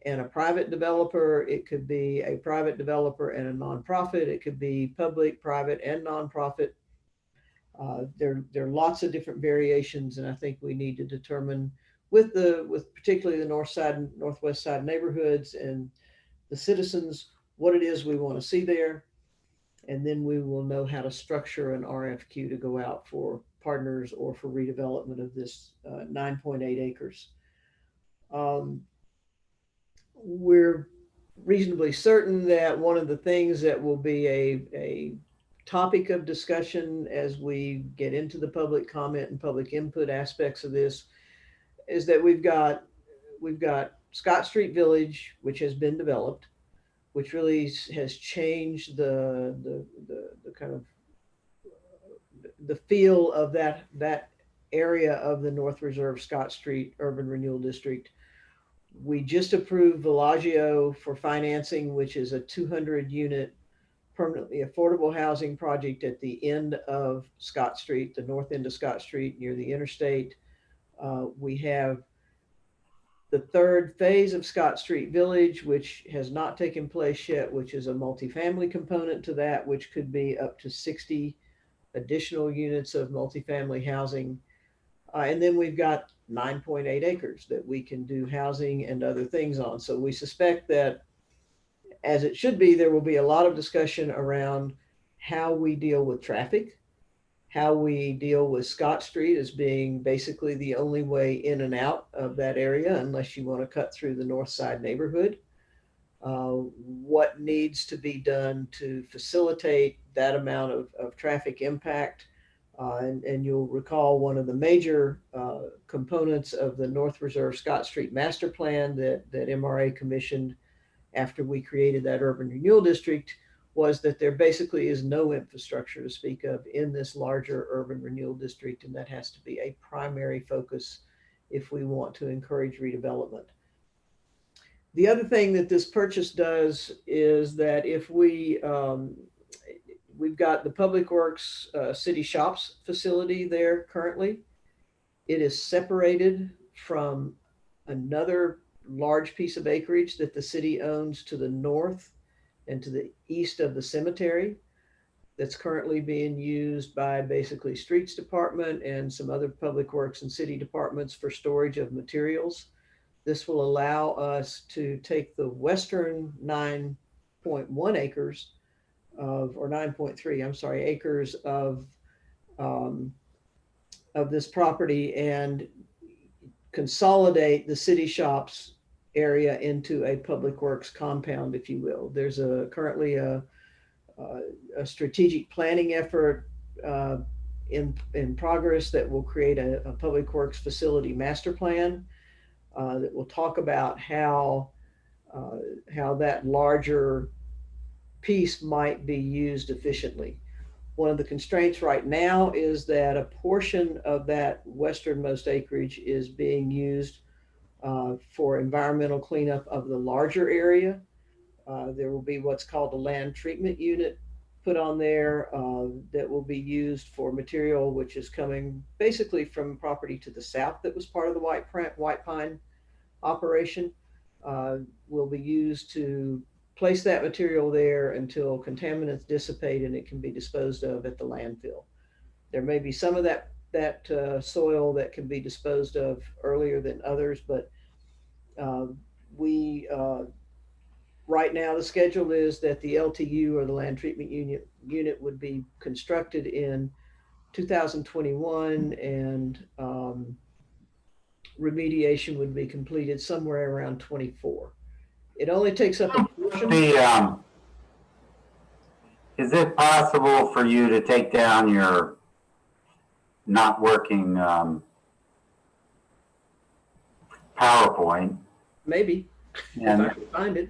and a private developer. It could be a private developer and a nonprofit. It could be public, private, and nonprofit. There are lots of different variations, and I think we need to determine with particularly the north side and northwest side neighborhoods and the citizens what it is we want to see there, and then we will know how to structure an RFQ to go out for partners or for redevelopment of this 9.8 acres. We're reasonably certain that one of the things that will be a topic of discussion as we get into the public comment and public input aspects of this is that we've got Scott Street Village, which has been developed, which really has changed the kind of the feel of that area of the North Reserve Scott Street Urban Renewal District. We just approved Villaggio for financing, which is a 200-unit permanently affordable housing project at the end of Scott Street, the north end of Scott Street near the interstate. We have the third phase of Scott Street Village, which has not taken place yet, which is a multifamily component to that, which could be up to 60 additional units of multifamily housing. And then we've got 9.8 acres that we can do housing and other things on. So we suspect that, as it should be, there will be a lot of discussion around how we deal with traffic, how we deal with Scott Street as being basically the only way in and out of that area, unless you want to cut through the north side neighborhood. What needs to be done to facilitate that amount of traffic impact. And you'll recall one of the major components of the North Reserve Scott Street Master Plan that MRA commissioned after we created that urban renewal district was that there basically is no infrastructure to speak of in this larger urban renewal district, and that has to be a primary focus if we want to encourage redevelopment. The other thing that this purchase does is that if we've got the Public Works City Shops facility there currently. It is separated from another large piece of acreage that the city owns to the north and to the east of the cemetery that's currently being used by basically Streets Department and some other public works and city departments for storage of materials. This will allow us to take the western 9.1 acres of, or 9.3, I'm sorry, acres of this property and consolidate the city shops area into a public works compound, if you will. There's currently a strategic planning effort in progress that will create a public works facility master plan that will talk about how that larger piece might be used efficiently. One of the constraints right now is that a portion of that westernmost acreage is being used for environmental cleanup of the larger area. There will be what's called a land treatment unit put on there that will be used for material which is coming basically from property to the south that was part of the White Pine operation. Will be used to place that material there until contaminants dissipate and it can be disposed of at the landfill. There may be some of that soil that can be disposed of earlier than others, but right now the schedule is that the LTU, or the land treatment unit would be constructed in 2021 and remediation would be completed somewhere around 24. It only takes up a portion. Is it possible for you to take down your not working PowerPoint? Maybe, And, if I can find it.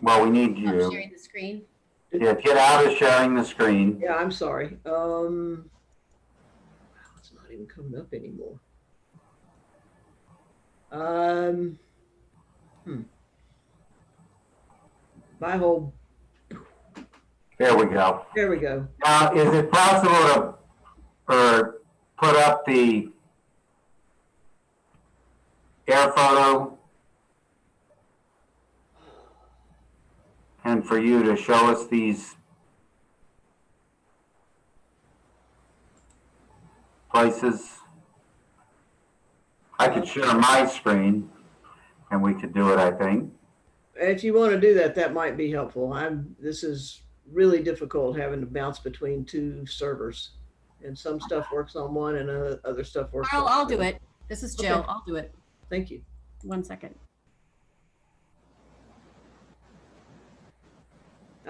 well, we need I'm you. sharing the screen. Yeah, get out of sharing the screen. Yeah, I'm sorry. It's not even coming up anymore. My whole, There we go. there we go. Now, is it possible to put up the air photo and for you to show us these places? I could share my screen and we could do it, I think. If you want to do that, that might be helpful. This is really difficult having to bounce between two servers, and some stuff works on one and other stuff works on I'll the do other. it. This is Jill. Okay. I'll do it. Thank you. 1 second.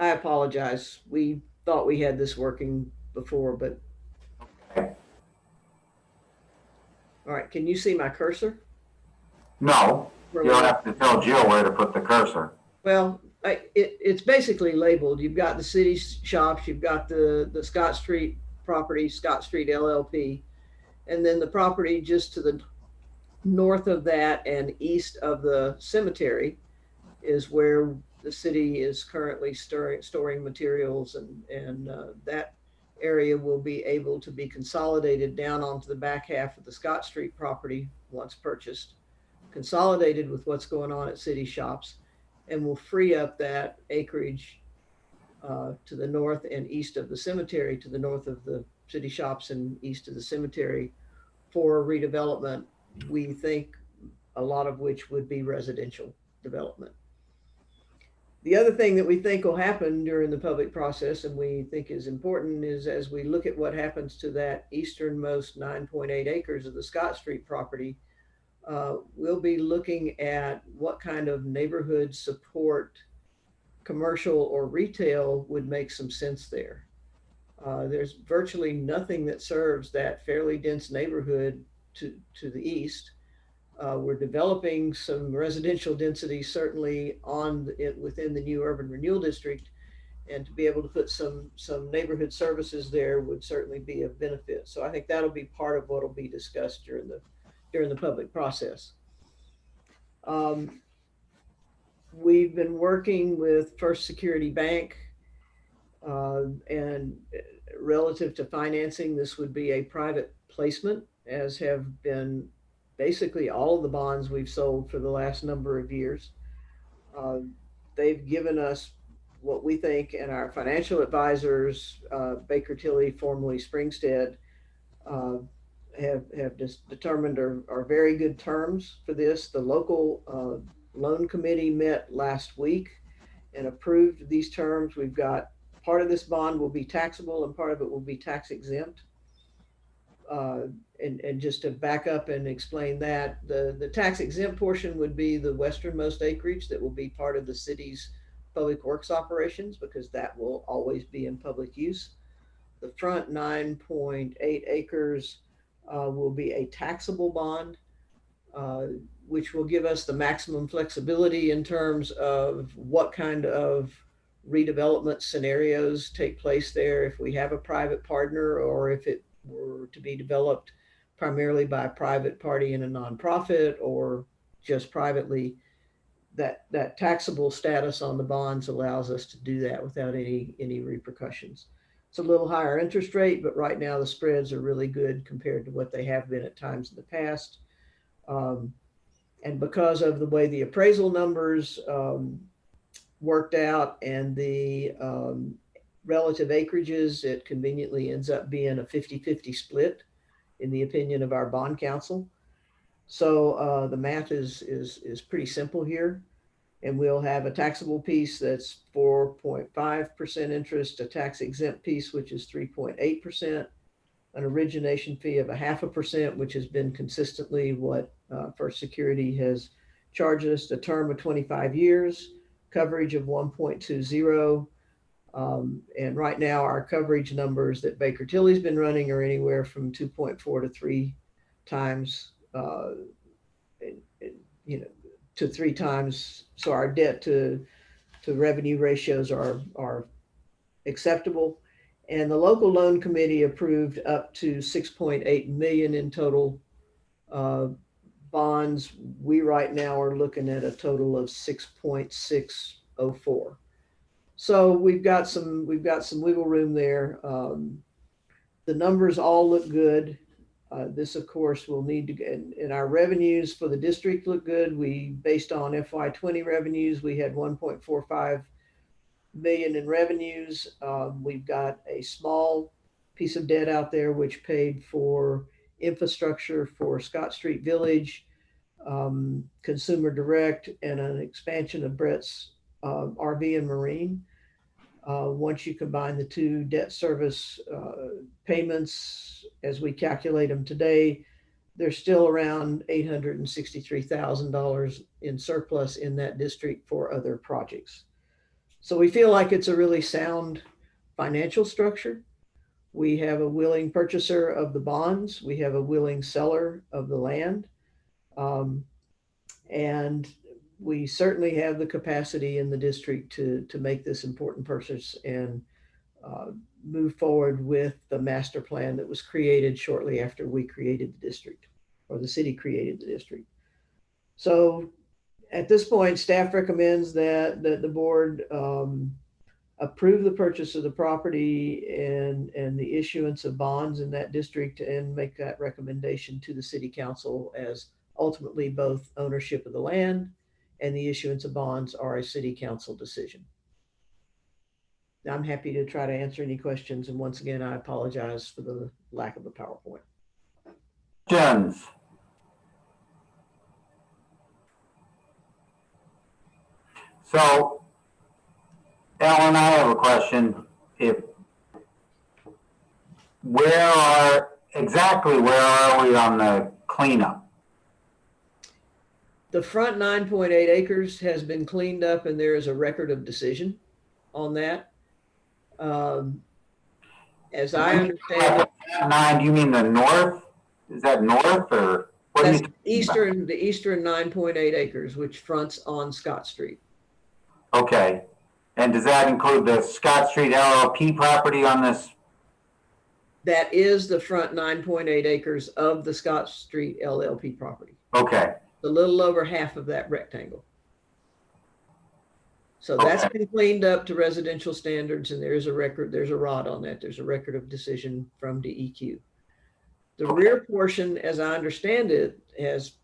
I apologize. We thought we had this working before, but. Okay. All right, can you see my cursor? No, you'll have to tell Jill where to put the cursor. Well, it's basically labeled. You've got the city shops, you've got the Scott Street property, Scott Street LLP, and then the property just to the north of that and east of the cemetery is where the city is currently storing materials, and that area will be able to be consolidated down onto the back half of the Scott Street property once purchased, consolidated with what's going on at city shops, and will free up that acreage to the north and east of the cemetery, to the north of the city shops and east of the cemetery for redevelopment. We think a lot of which would be residential development. The other thing that we think will happen during the public process, and we think is important, is as we look at what happens to that easternmost 9.8 acres of the Scott Street property, we'll be looking at what kind of neighborhood support, commercial or retail, would make some sense there. There's virtually nothing that serves that fairly dense neighborhood to the east. We're developing some residential density certainly within the new urban renewal district, and to be able to put some neighborhood services there would certainly be of benefit. So I think that'll be part of what will be discussed during the public process. We've been working with First Security Bank, and relative to financing, this would be a private placement, as have been basically all of the bonds we've sold for the last number of years. They've given us what we think, and our financial advisors, Baker Tilly, formerly Springstead, have just determined are very good terms for this. The local loan committee met last week and approved these terms. We've got part of this bond will be taxable and part of it will be tax exempt. And just to back up and explain that, the tax exempt portion would be the westernmost acreage that will be part of the city's public works operations, because that will always be in public use. The front 9.8 acres will be a taxable bond, which will give us the maximum flexibility in terms of what kind of redevelopment scenarios take place there if we have a private partner, or if it were to be developed primarily by a private party and a nonprofit, or just privately. That taxable status on the bonds allows us to do that without any repercussions. It's a little higher interest rate, but right now the spreads are really good compared to what they have been at times in the past. And because of the way the appraisal numbers worked out and the relative acreages, it conveniently ends up being a 50-50 split in the opinion of our bond counsel. So the math is pretty simple here, and we'll have a taxable piece that's 4.5% interest, a tax exempt piece which is 3.8%, an origination fee of 0.5%, which has been consistently what First Security has charged us, a term of 25 years, coverage of 1.20. And right now our coverage numbers that Baker Tilly's been running are anywhere from 2.4 to 3 times, to 3 times. So our debt to revenue ratios are acceptable. And the local loan committee approved up to 6.8 million in total bonds. We right now are looking at a total of 6.604. So we've got some wiggle room there. The numbers all look good. This, of course, will need to get, and our revenues for the district look good. Based on FY20 revenues, we had 1.45 million in revenues. We've got a small piece of debt out there which paid for infrastructure for Scott Street Village, Consumer Direct, and an expansion of Brett's RV and Marine. Once you combine the two debt service payments as we calculate them today, there's still around $863,000 in surplus in that district for other projects. So we feel like it's a really sound financial structure. We have a willing purchaser of the bonds. We have a willing seller of the land. And we certainly have the capacity in the district to make this important purchase and move forward with the master plan that was created shortly after we created the district, or the city created the district. So at this point, staff recommends that the board approve the purchase of the property and the issuance of bonds in that district, and make that recommendation to the city council, as ultimately both ownership of the land and the issuance of bonds are a city council decision. I'm happy to try to answer any questions. And once again, I apologize for the lack of a PowerPoint. Questions? So, Ellen, I have a question. Exactly where are we on the cleanup? The front 9.8 acres has been cleaned up, and there is a record of decision on that. As I understand it, 9, do you mean the north? Is that north, or what that's are you the eastern 9.8 acres, which fronts on Scott Street. Okay. And does that include the Scott Street LLP property on this? That is the front 9.8 acres of the Scott Street LLP property. Okay. A little over half of that rectangle. So that's been cleaned up to residential standards, and there's a record, there's a rod on that. There's a record of decision from DEQ. The rear portion, as I understand it, has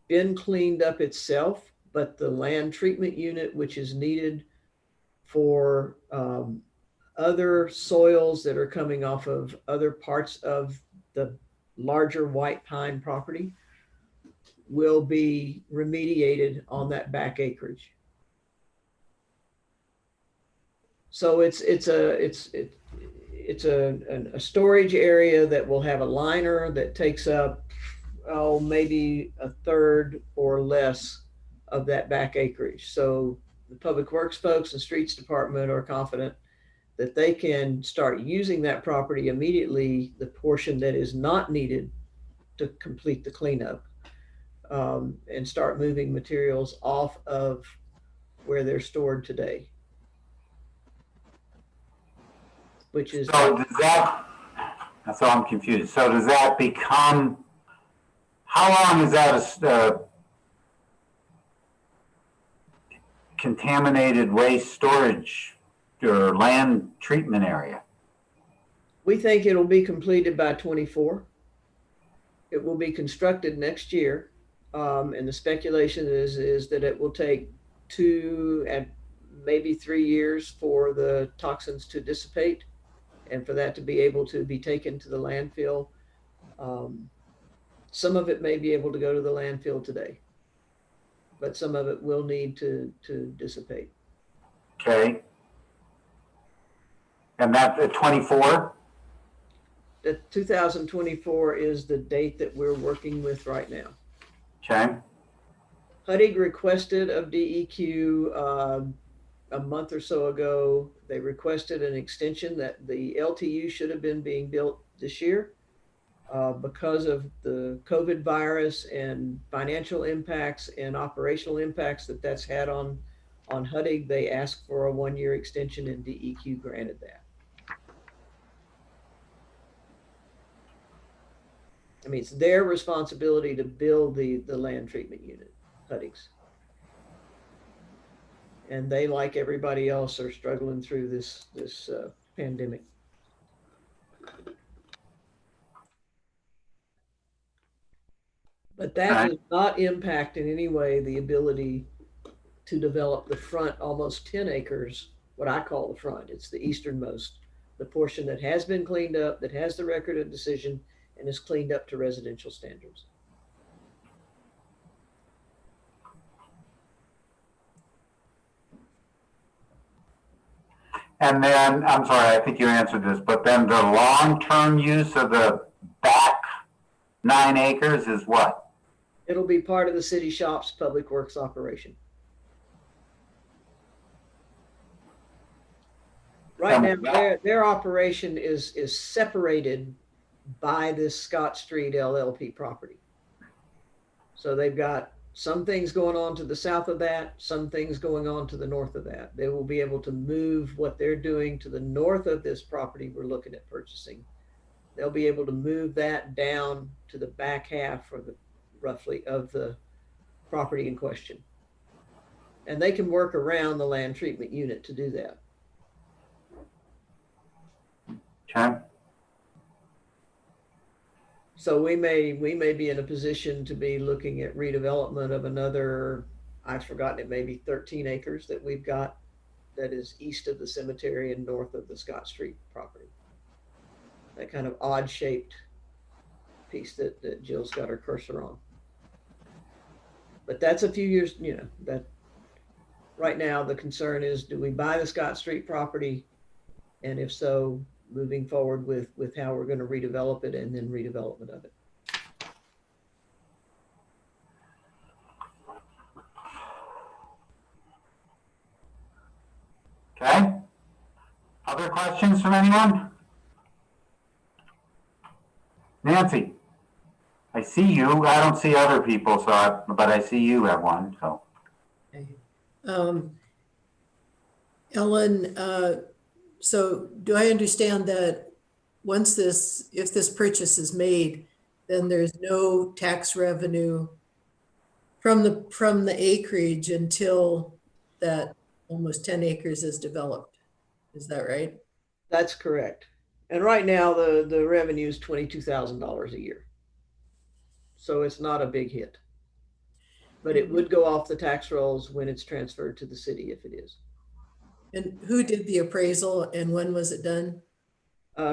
been cleaned up itself, but the land treatment unit, which is needed for other soils that are coming off of other parts of the larger white pine property, will be remediated on that back acreage. So it's a storage area that will have a liner that takes up, maybe a third or less of that back acreage. So the Public Works folks and Streets Department are confident that they can start using that property immediately, the portion that is not needed to complete the cleanup, and start moving materials off of where they're stored today. Which is, So does that, so I'm confused. So does that become, how long is that a contaminated waste storage or land treatment area? we think it'll be completed by 24. It will be constructed next year. And the speculation is that it will take 2 and maybe 3 years for the toxins to dissipate, and for that to be able to be taken to the landfill. Some of it may be able to go to the landfill today, but some of it will need to dissipate. Okay. And that's at 24? The 2024 is the date that we're working with right now. Okay. HUDIG requested of DEQ a month or so ago. They requested an extension that the LTU should have been being built this year. Because of the COVID virus and financial impacts and operational impacts that's had on HUDIG, they asked for a 1-year extension, and DEQ granted that. I mean, it's their responsibility to build the land treatment unit, HUDIG's. And they, like everybody else, are struggling through this pandemic. But that does not impact in any way the ability to develop the front almost 10 acres, what I call the front. It's the easternmost, the portion that has been cleaned up, that has the record of decision, and is cleaned up to residential standards. And then, I'm sorry, I think you answered this, but then the long-term use of the back 9 acres is what? It'll be part of the city shop's public works operation. Right now, their operation is separated by this Scott Street LLP property. So they've got some things going on to the south of that, some things going on to the north of that. They will be able to move what they're doing to the north of this property we're looking at purchasing. They'll be able to move that down to the back half or the roughly of the property in question. And they can work around the land treatment unit to do that. Okay. So we may be in a position to be looking at redevelopment of another, I've forgotten, it may be 13 acres that we've got that is east of the cemetery and north of the Scott Street property. That kind of odd shaped piece that Jill's got her cursor on. But that's a few years, you know, that right now the concern is, do we buy the Scott Street property? And if so, moving forward with how we're going to redevelop it and then redevelopment of it. Okay. Other questions from anyone? Nancy, I see you. I don't see other people, but I see you have one. So, Ellen, so do I understand that once if this purchase is made, then there's no tax revenue from the acreage until that almost 10 acres is developed? Is that right? That's correct. And right now the revenue is $22,000 a year. So it's not a big hit. But it would go off the tax rolls when it's transferred to the city if it is. And who did the appraisal and when was it done?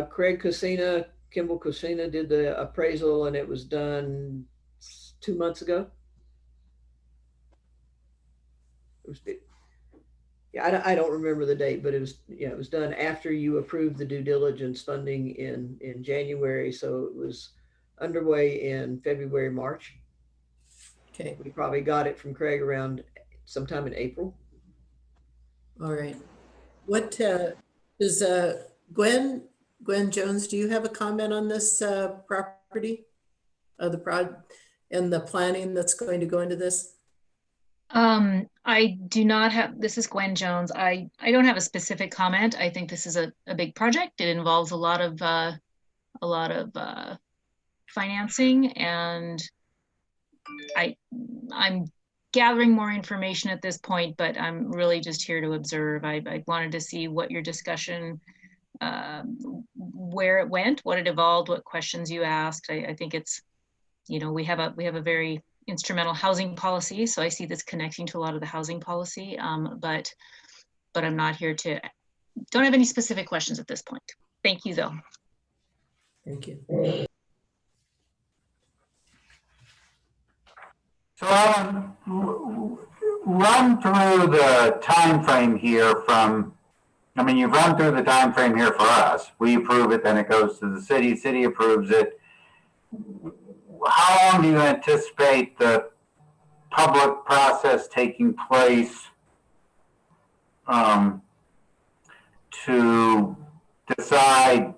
Craig Cosina, Kimball Cosina did the appraisal and it was done 2 months ago. Yeah, I don't remember the date, but it was, yeah, it was done after you approved the due diligence funding in January. So it was underway in February, March. Okay. We probably got it from Craig around sometime in April. All right. What does Gwen Jones, do you have a comment on this property? And the planning that's going to go into this? I do not have, this is Gwen Jones. I don't have a specific comment. I think this is a big project. It involves a lot of financing, and I'm gathering more information at this point, but I'm really just here to observe. I wanted to see what your discussion, where it went, what it evolved, what questions you asked. I think it's, you know, we have a very instrumental housing policy, so I see this connecting to a lot of the housing policy, but I'm not here to, don't have any specific questions at this point. Thank you though. Thank you. so run through the time frame here from. I mean, you've run through the time frame here for us. We approve it, then it goes to the city. City approves it. How long do you anticipate the public process taking place to decide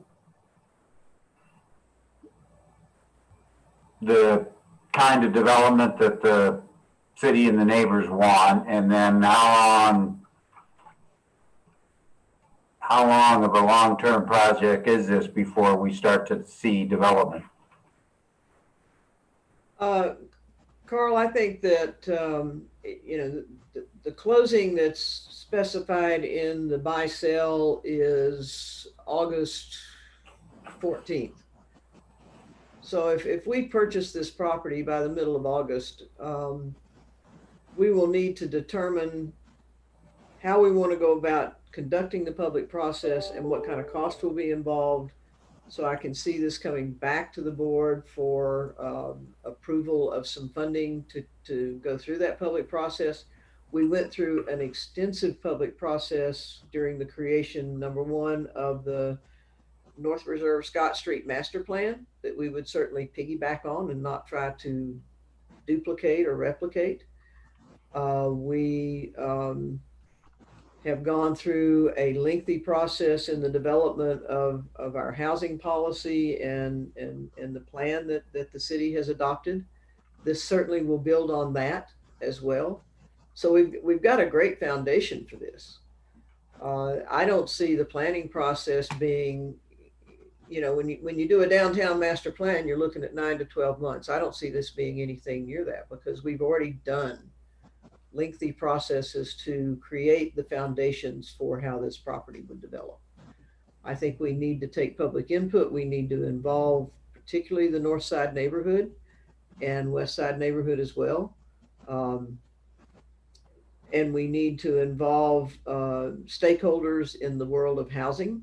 the kind of development that the city and the neighbors want, and then how long of a long-term project is this before we start to see development? Carl, I think that, you know, the closing that's specified in the buy sale is August 14th. So if we purchase this property by the middle of August, we will need to determine how we want to go about conducting the public process and what kind of cost will be involved. So I can see this coming back to the board for approval of some funding to go through that public process. We went through an extensive public process during the creation, number one, of the North Reserve Scott Street Master Plan that we would certainly piggyback on and not try to duplicate or replicate. We have gone through a lengthy process in the development of our housing policy and the plan that the city has adopted. This certainly will build on that as well. So we've got a great foundation for this. I don't see the planning process being, when you do a downtown master plan, you're looking at 9 to 12 months. I don't see this being anything near that because we've already done lengthy processes to create the foundations for how this property would develop. I think we need to take public input. We need to involve particularly the North Side neighborhood and West Side neighborhood as well. And we need to involve stakeholders in the world of housing.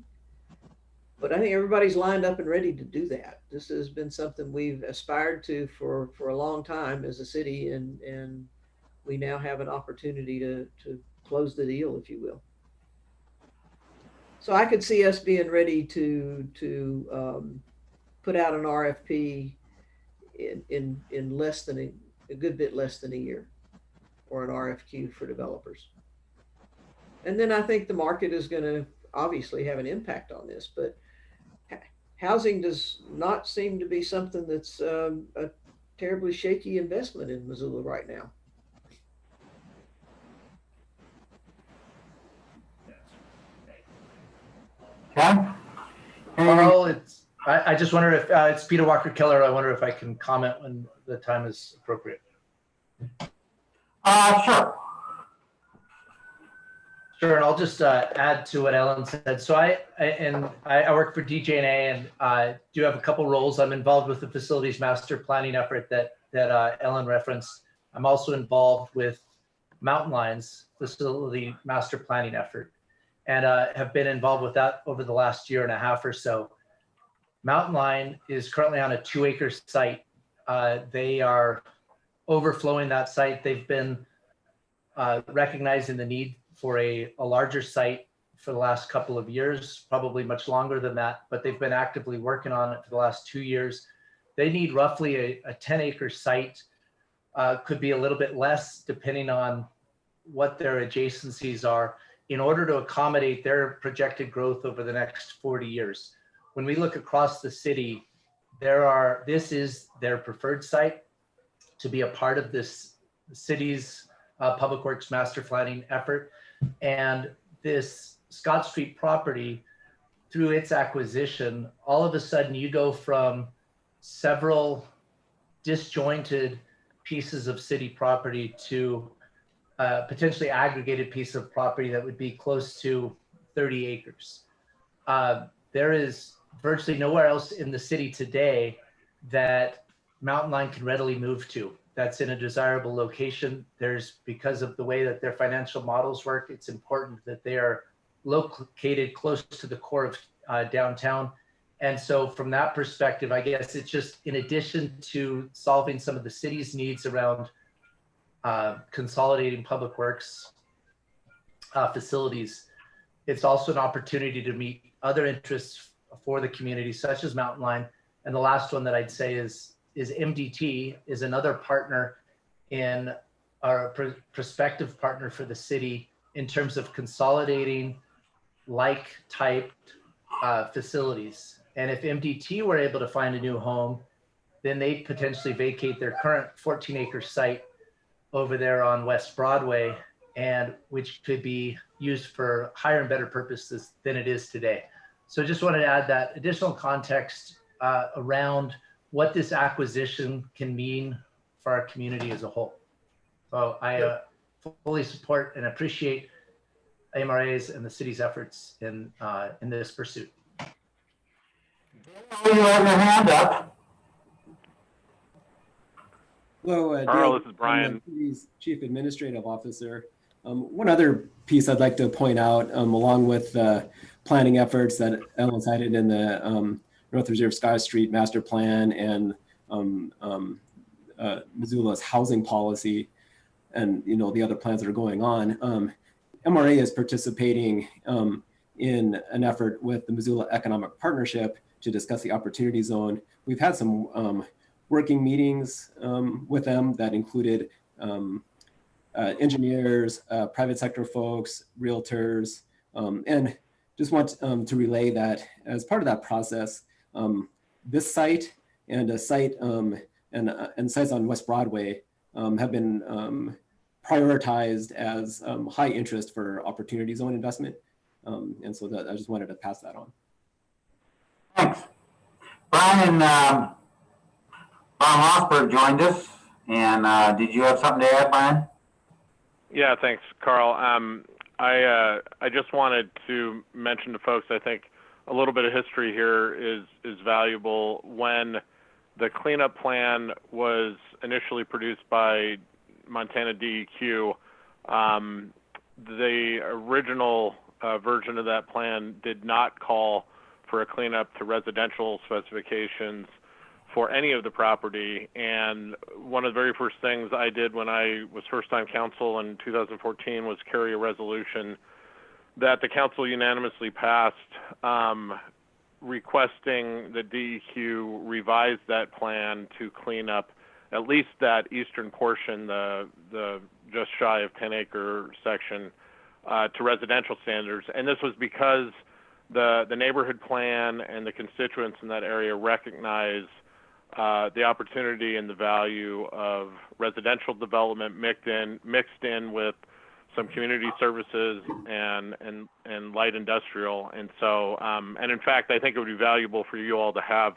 But I think everybody's lined up and ready to do that. This has been something we've aspired to for a long time as a city, and we now have an opportunity to close the deal, if you will. So I could see us being ready to put out an RFP in less than a good bit less than a year, or an RFQ for developers. And then I think the market is going to obviously have an impact on this, but housing does not seem to be something that's a terribly shaky investment in Missoula right now. Okay. Carl, I just wonder if it's Peter Walker Keller. I wonder if I can comment when the time is appropriate. Sure. Sure, and I'll just add to what Ellen said. So I work for DJ&A and I do have a couple roles. I'm involved with the facilities master planning effort that Ellen referenced. I'm also involved with Mountain Line's facility master planning effort, and have been involved with that over the last year and a half or so. Mountain Line is currently on a 2-acre site. They are overflowing that site. They've been recognizing the need for a larger site for the last couple of years, probably much longer than that, but they've been actively working on it for the last 2 years. They need roughly a 10-acre site, could be a little bit less depending on what their adjacencies are, in order to accommodate their projected growth over the next 40 years. When we look across the city, this is their preferred site to be a part of this city's public works master planning effort. And this Scott Street property, through its acquisition, all of a sudden you go from several disjointed pieces of city property to a potentially aggregated piece of property that would be close to 30 acres. There is virtually nowhere else in the city today that Mountain Line can readily move to. That's in a desirable location. Because of the way that their financial models work, it's important that they are located close to the core of downtown. And so from that perspective, I guess it's just, in addition to solving some of the city's needs around consolidating public works facilities, it's also an opportunity to meet other interests for the community, such as Mountain Line. And the last one that I'd say is MDT is another partner in our prospective partner for the city in terms of consolidating like typed facilities. And if MDT were able to find a new home, then they'd potentially vacate their current 14-acre site over there on West Broadway, and which could be used for higher and better purposes than it is today. So just wanted to add that additional context around what this acquisition can mean for our community as a whole. So I fully support and appreciate MRA's and the city's efforts in this pursuit. You have your hand up. Hello, Carl, Dave, this is Brian. I'm the city's Chief Administrative Officer. One other piece I'd like to point out, along with planning efforts that Ellen cited in the North Reserve Scott Street Master Plan and Missoula's housing policy, and the other plans that are going on. MRA is participating in an effort with the Missoula Economic Partnership to discuss the Opportunity Zone. We've had some working meetings with them that included engineers, private sector folks, realtors, and just want to relay that as part of that process, this site and a site and sites on West Broadway have been prioritized as high interest for opportunity zone investment. And so that I just wanted to pass that on. Thanks. Brian Rosberg joined us, and did you have something to add, Brian? Yeah, thanks, Carl. I just wanted to mention to folks, I think a little bit of history here is valuable. When the cleanup plan was initially produced by Montana DEQ, the original version of that plan did not call for a cleanup to residential specifications for any of the property. And one of the very first things I did when I was first-time council in 2014 was carry a resolution that the council unanimously passed requesting the DEQ revise that plan to clean up at least that eastern portion, the just shy of 10-acre section, to residential standards. And this was because the neighborhood plan and the constituents in that area recognize the opportunity and the value of residential development mixed in with some community services and light industrial. And so, and in fact, I think it would be valuable for you all to have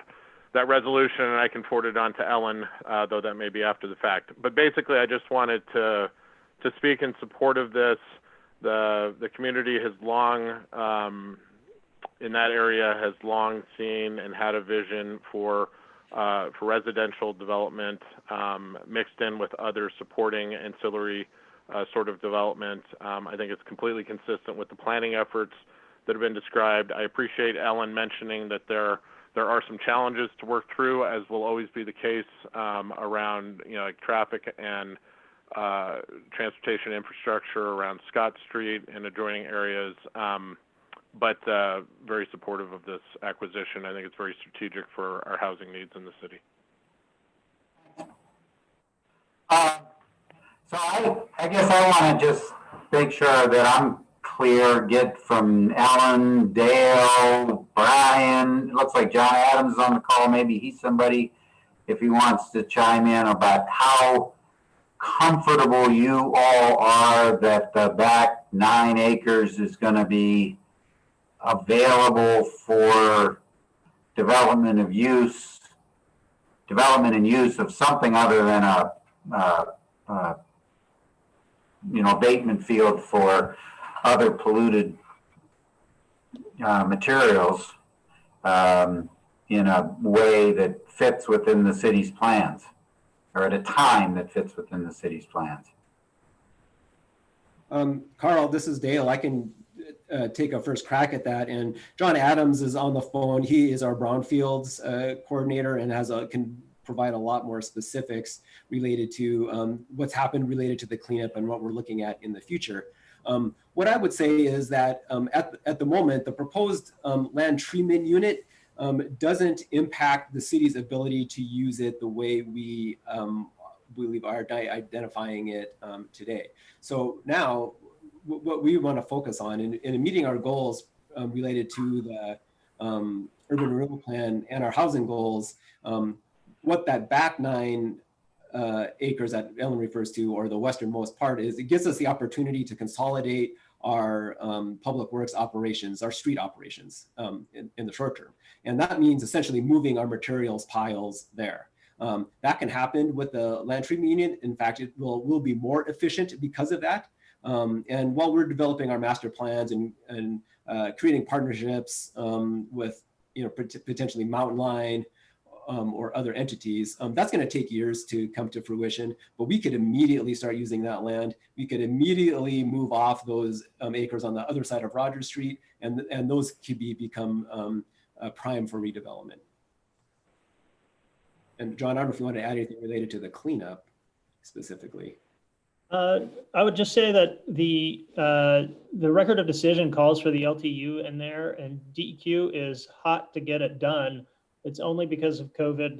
that resolution, and I can forward it on to Ellen, though that may be after the fact. But basically, I just wanted to speak in support of this. The community has long, in that area, has long seen and had a vision for residential development mixed in with other supporting ancillary sort of development. I think it's completely consistent with the planning efforts that have been described. I appreciate Ellen mentioning that there are some challenges to work through, as will always be the case around like traffic and transportation infrastructure around Scott Street and adjoining areas. But very supportive of this acquisition. I think it's very strategic for our housing needs in the city. So I guess I want to just make sure that I'm clear, get from Ellen, Dale, Brian. It looks like John Adams is on the call. Maybe he's somebody, if he wants to chime in about how comfortable you all are that the back 9 acres is going to be available for development and use of something other than a abatement field for other polluted materials in a way that fits within the city's plans, or at a time that fits within the city's plans. Carl, this is Dale. I can take a first crack at that. And John Adams is on the phone. He is our brownfields coordinator and can provide a lot more specifics related to what's happened related to the cleanup and what we're looking at in the future. What I would say is that at the moment, the proposed land treatment unit doesn't impact the city's ability to use it the way we believe are identifying it today. So now, what we want to focus on in meeting our goals related to the urban renewal plan and our housing goals, what that back 9 acres that Ellen refers to, or the westernmost part, is it gives us the opportunity to consolidate our public works operations, our street operations in the short term. And that means essentially moving our materials piles there. That can happen with the land treatment unit. In fact, it will be more efficient because of that. And while we're developing our master plans and creating partnerships with potentially Mountain Line or other entities, that's going to take years to come to fruition. But we could immediately start using that land. We could immediately move off those acres on the other side of Rogers Street, and those could become prime for redevelopment. And John, I don't know if you want to add anything related to the cleanup specifically. I would just say that the record of decision calls for the LTU in there, and DEQ is hot to get it done. It's only because of COVID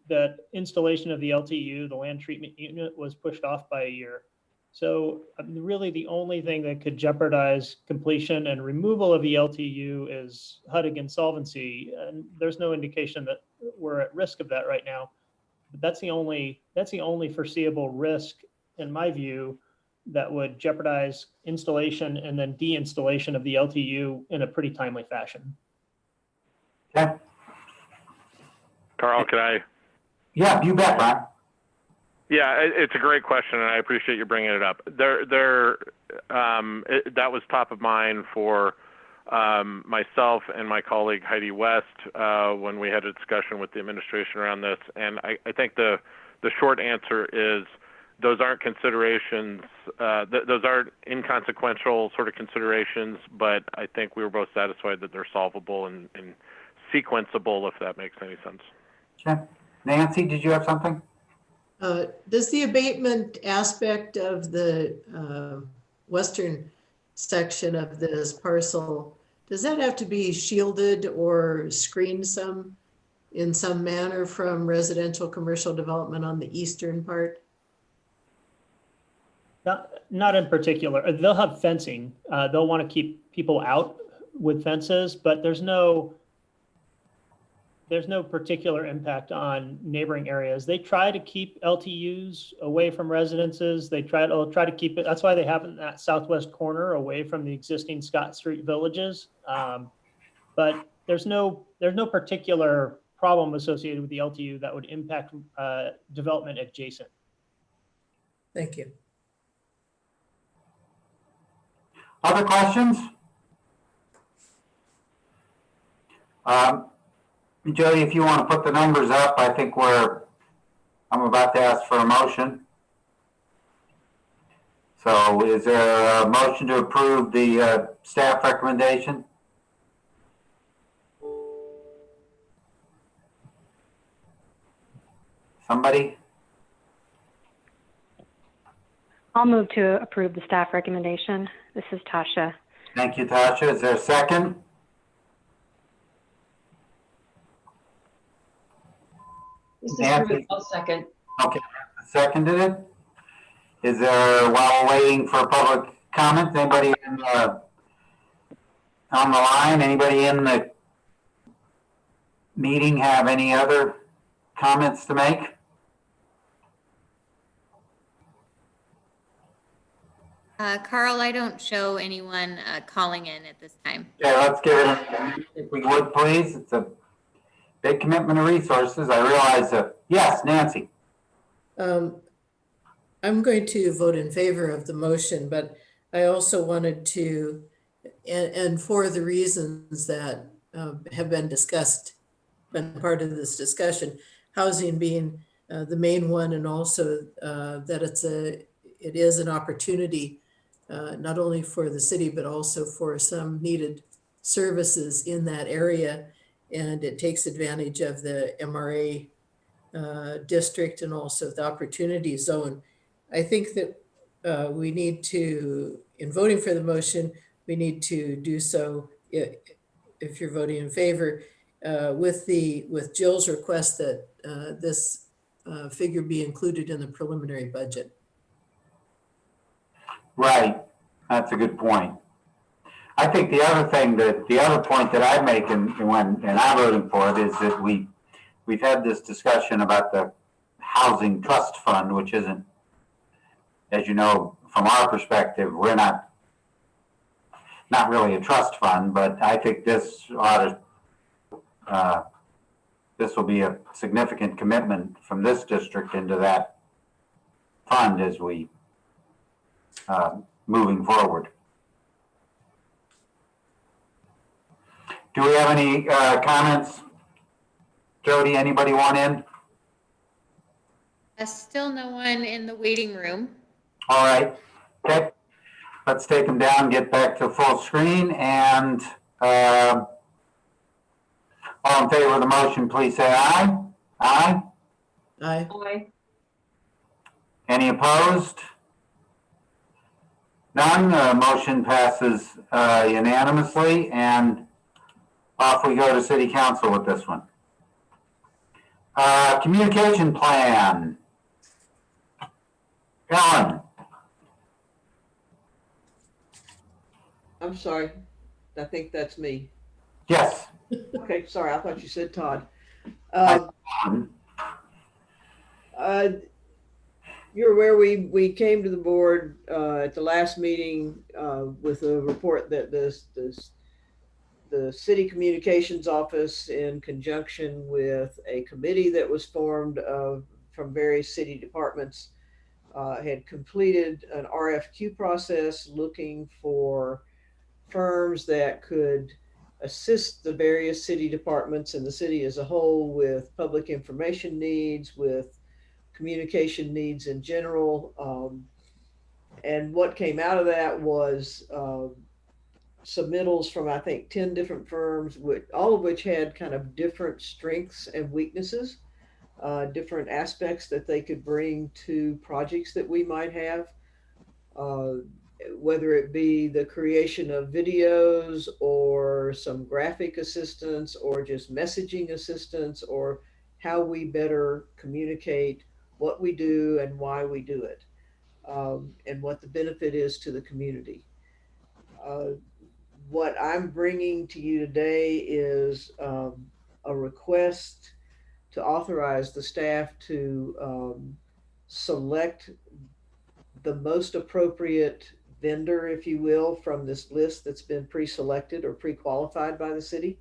that installation of the LTU, the land treatment unit, was pushed off by a year. So really the only thing that could jeopardize completion and removal of the LTU is HUD insolvency. And there's no indication that we're at risk of that right now. But that's the only foreseeable risk, in my view, that would jeopardize installation and then deinstallation of the LTU in a pretty timely fashion. Okay. Carl, can I? Yeah, you bet, Brian. Yeah, it's a great question, and I appreciate you bringing it up. That was top of mind for myself and my colleague Heidi West when we had a discussion with the administration around this. And I think the short answer is those aren't considerations. Those aren't inconsequential sort of considerations, but I think we were both satisfied that they're solvable and sequenceable, if that makes any sense. Okay. Nancy, did you have something? Does the abatement aspect of the western section of this parcel, does that have to be shielded or screened in some manner from residential commercial development on the eastern part? Not in particular. They'll have fencing. They'll want to keep people out with fences, but there's no particular impact on neighboring areas. They try to keep LTUs away from residences. They'll try to keep it. That's why they have it in that southwest corner away from the existing Scott Street villages. But there's no particular problem associated with the LTU that would impact development adjacent. Thank you. Other questions? Jody, if you want to put the numbers up, I think I'm about to ask for a motion. So is there a motion to approve the staff recommendation? Somebody? I'll move to approve the staff recommendation. This is Tasha. Thank you, Tasha. Is there a second? This is Nancy? Ruth. I'll second. Okay, seconded it. Is there, while we're waiting for public comments, anybody on the line, anybody in the meeting have any other comments to make? Carl, I don't show anyone calling in at this time. Okay, let's give it a, if we would please. It's a big commitment of resources. I realize that. Yes, Nancy. I'm going to vote in favor of the motion, but I also wanted to, and for the reasons that have been discussed, been part of this discussion, housing being the main one, and also that it is an opportunity not only for the city, but also for some needed services in that area. And it takes advantage of the MRA district and also the opportunity zone. I think that we need to, in voting for the motion, we need to do so, if you're voting in favor, with Jill's request that this figure be included in the preliminary budget. Right, that's a good point. I think the other point that I make and I'm voting for it is that we've had this discussion about the housing trust fund, which isn't, as you know, from our perspective, we're not really a trust fund, but I think this will be a significant commitment from this district into that fund as we moving forward. Do we have any comments? Jody, anybody want in? Still no one in the waiting room. All right. Okay. Let's take them down, get back to full screen, and all in favor of the motion, please say aye. Aye. Aye. Aye. Any opposed? None. The motion passes unanimously, and off we go to City Council with this one. Communication plan. Ellen. I'm sorry. I think that's me. Yes. Okay, sorry. I thought you said Todd. I- You're aware we came to the board at the last meeting with a report that the city communications office, in conjunction with a committee that was formed from various city departments, had completed an RFQ process looking for firms that could assist the various city departments and the city as a whole with public information needs, with communication needs in general. And what came out of that was submittals from, I think, 10 different firms, all of which had kind of different strengths and weaknesses, different aspects that they could bring to projects that we might have. Whether it be the creation of videos or some graphic assistance or just messaging assistance, or how we better communicate what we do and why we do it, and what the benefit is to the community. What I'm bringing to you today is a request to authorize the staff to select the most appropriate vendor, if you will, from this list that's been pre-selected or pre-qualified by the city,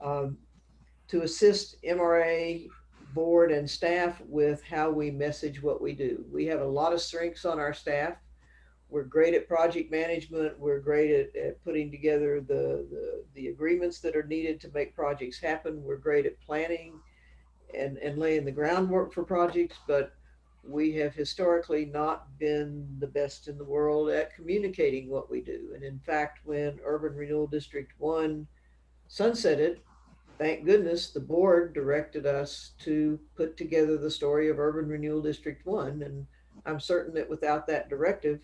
to assist MRA board and staff with how we message what we do. We have a lot of strengths on our staff. We're great at project management. We're great at putting together the agreements that are needed to make projects happen. We're great at planning and laying the groundwork for projects, but we have historically not been the best in the world at communicating what we do. And in fact, when Urban Renewal District 1 sunsetted, thank goodness the board directed us to put together the story of Urban Renewal District 1. And I'm certain that without that directive,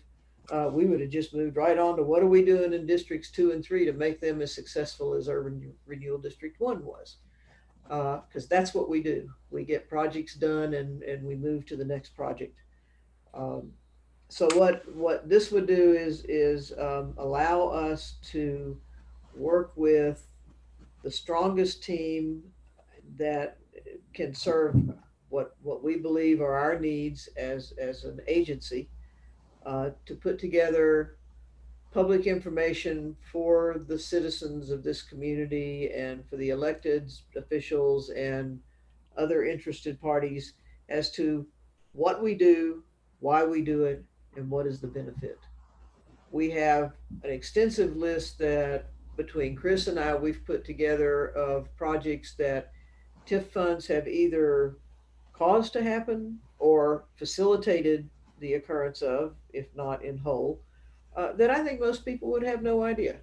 we would have just moved right on to what are we doing in districts 2 and 3 to make them as successful as Urban Renewal District 1 was. Because that's what we do. We get projects done and we move to the next project. So what this would do is allow us to work with the strongest team that can serve what we believe are our needs as an agency, to put together public information for the citizens of this community and for the elected officials and other interested parties as to what we do, why we do it, and what is the benefit. We have an extensive list that between Chris and I, we've put together of projects that TIF funds have either caused to happen or facilitated the occurrence of, if not in whole, that I think most people would have no idea.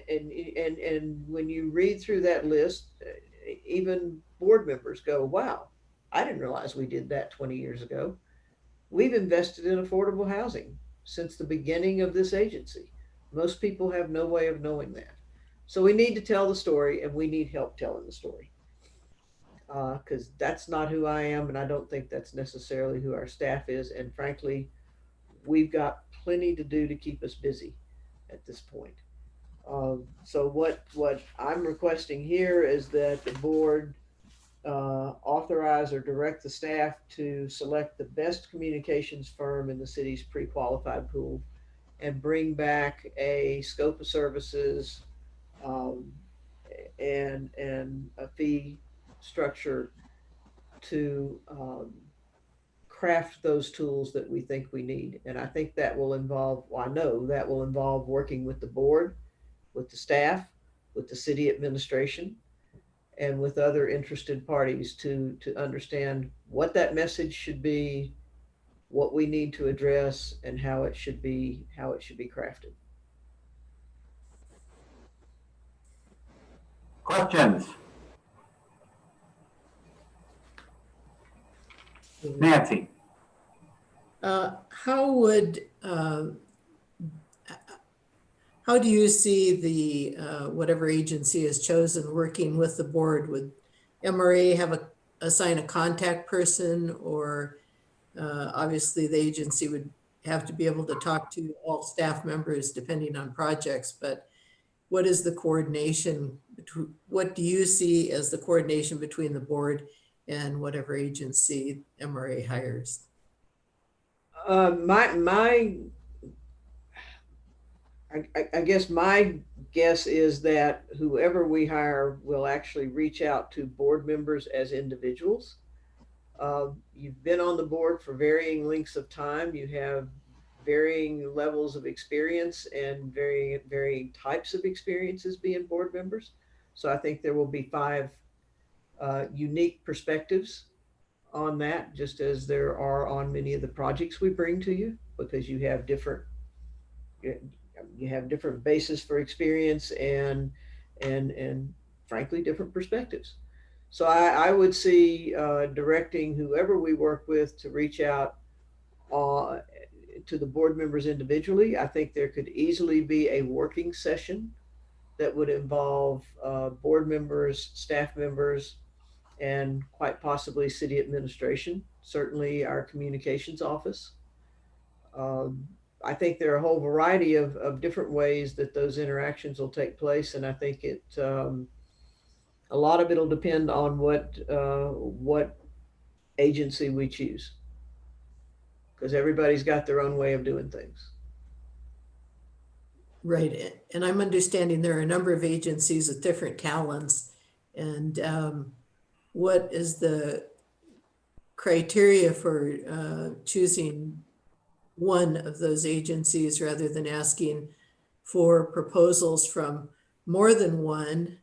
And when you read through that list, even board members go, wow, I didn't realize we did that 20 years ago. We've invested in affordable housing since the beginning of this agency. Most people have no way of knowing that. So we need to tell the story, and we need help telling the story. Because that's not who I am, and I don't think that's necessarily who our staff is. And frankly, we've got plenty to do to keep us busy at this point. So what I'm requesting here is that the board authorize or direct the staff to select the best communications firm in the city's pre-qualified pool and bring back a scope of services and a fee structure to craft those tools that we think we need. And I think that will involve, well, I know that will involve working with the board, with the staff, with the city administration, and with other interested parties to understand what that message should be, what we need to address, and how it should be crafted. Questions? Nancy? How do you see the whatever agency is chosen working with the board? Would MRA assign a contact person, or obviously the agency would have to be able to talk to all staff members depending on projects, but what is the coordination between, what do you see as the coordination between the board and whatever agency MRA hires? I guess my guess is that whoever we hire will actually reach out to board members as individuals. You've been on the board for varying lengths of time. You have varying levels of experience and varying types of experiences being board members. So I think there will be 5 unique perspectives on that, just as there are on many of the projects we bring to you, because you have different bases for experience and frankly different perspectives. So I would see directing whoever we work with to reach out to the board members individually. I think there could easily be a working session that would involve board members, staff members, and quite possibly city administration, certainly our communications office. I think there are a whole variety of different ways that those interactions will take place. And I think a lot of it will depend on what agency we choose, because everybody's got their own way of doing things. Right. And I'm understanding there are a number of agencies with different talents. And what is the criteria for choosing one of those agencies rather than asking for proposals from more than one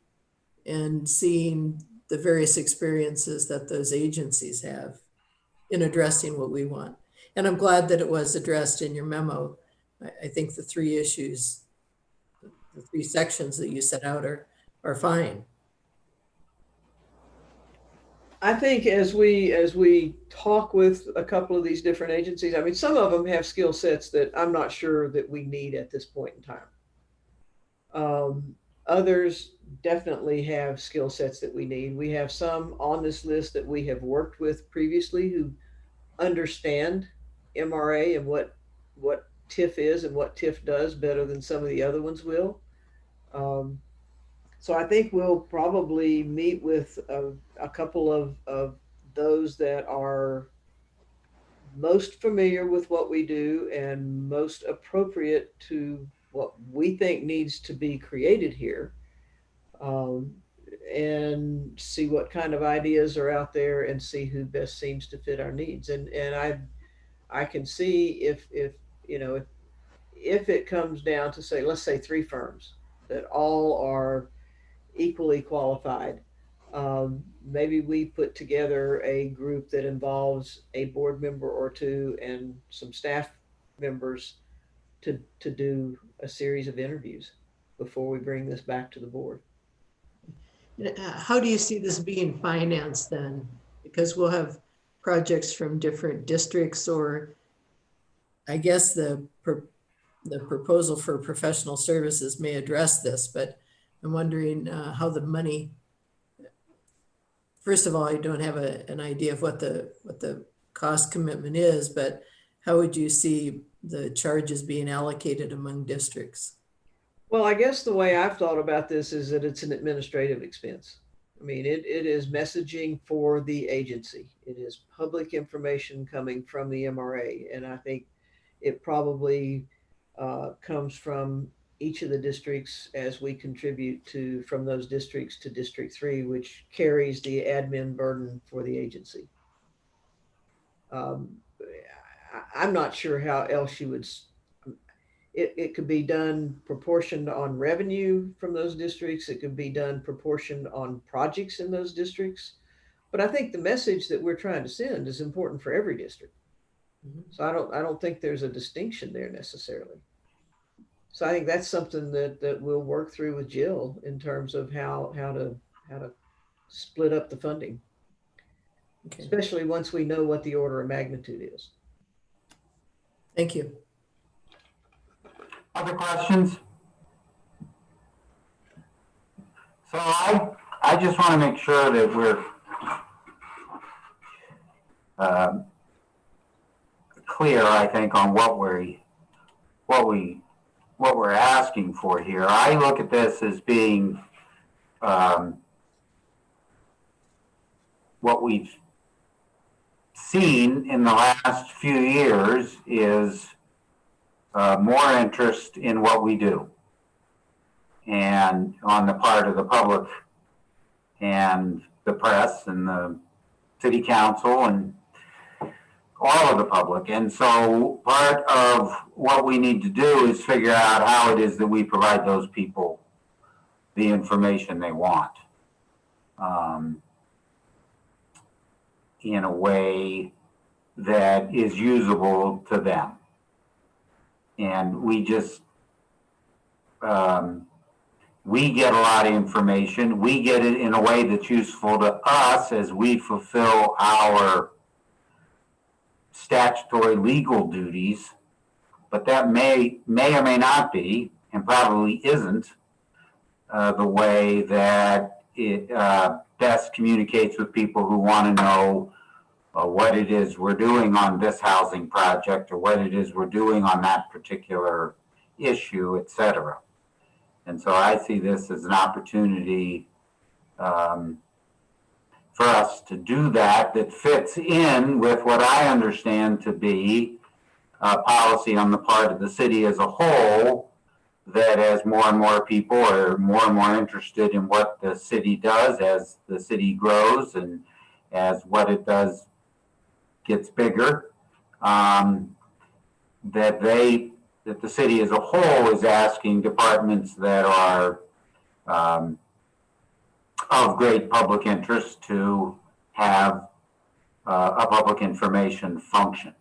and seeing the various experiences that those agencies have in addressing what we want? And I'm glad that it was addressed in your memo. I think the 3 issues, the 3 sections that you set out are fine. I think as we talk with a couple of these different agencies, I mean, some of them have skill sets that I'm not sure that we need at this point in time. Others definitely have skill sets that we need. We have some on this list that we have worked with previously who understand MRA and what TIF is and what TIF does better than some of the other ones will. So I think we'll probably meet with a couple of those that are most familiar with what we do and most appropriate to what we think needs to be created here, and see what kind of ideas are out there and see who best seems to fit our needs. And I can see if it comes down to, say, let's say 3 firms that all are equally qualified. Maybe we put together a group that involves a board member or 2 and some staff members to do a series of interviews before we bring this back to the board. How do you see this being financed then? Because we'll have projects from different districts, or I guess the proposal for professional services may address this, but I'm wondering how the money, first of all, I don't have an idea of what the cost commitment is, but how would you see the charges being allocated among districts? Well, I guess the way I've thought about this is that it's an administrative expense. I mean, it is messaging for the agency. It is public information coming from the MRA. And I think it probably comes from each of the districts as we contribute from those districts to District 3, which carries the admin burden for the agency. I'm not sure how else you would. It could be done proportioned on revenue from those districts. It could be done proportioned on projects in those districts. But I think the message that we're trying to send is important for every district. So I don't think there's a distinction there necessarily. So I think that's something that we'll work through with Jill in terms of how to split up the funding, okay, especially once we know what the order of magnitude is. Thank you. Other questions? So I just want to make sure that we're clear, I think, on what we're asking for here. I look at this as being what we've seen in the last few years is more interest in what we do, and on the part of the public and the press and the city council and all of the public. And so part of what we need to do is figure out how it is that we provide those people the information they want in a way that is usable to them. And we just, we get a lot of information. We get it in a way that's useful to us as we fulfill our statutory legal duties, but that may or may not be, and probably isn't, the way that it best communicates with people who want to know what it is we're doing on this housing project, or what it is we're doing on that particular issue, et cetera. And so I see this as an opportunity for us to do that fits in with what I understand to be a policy on the part of the city as a whole, that as more and more people are more and more interested in what the city does as the city grows and as what it does gets bigger, that the city as a whole is asking departments that are of great public interest to have a public information function.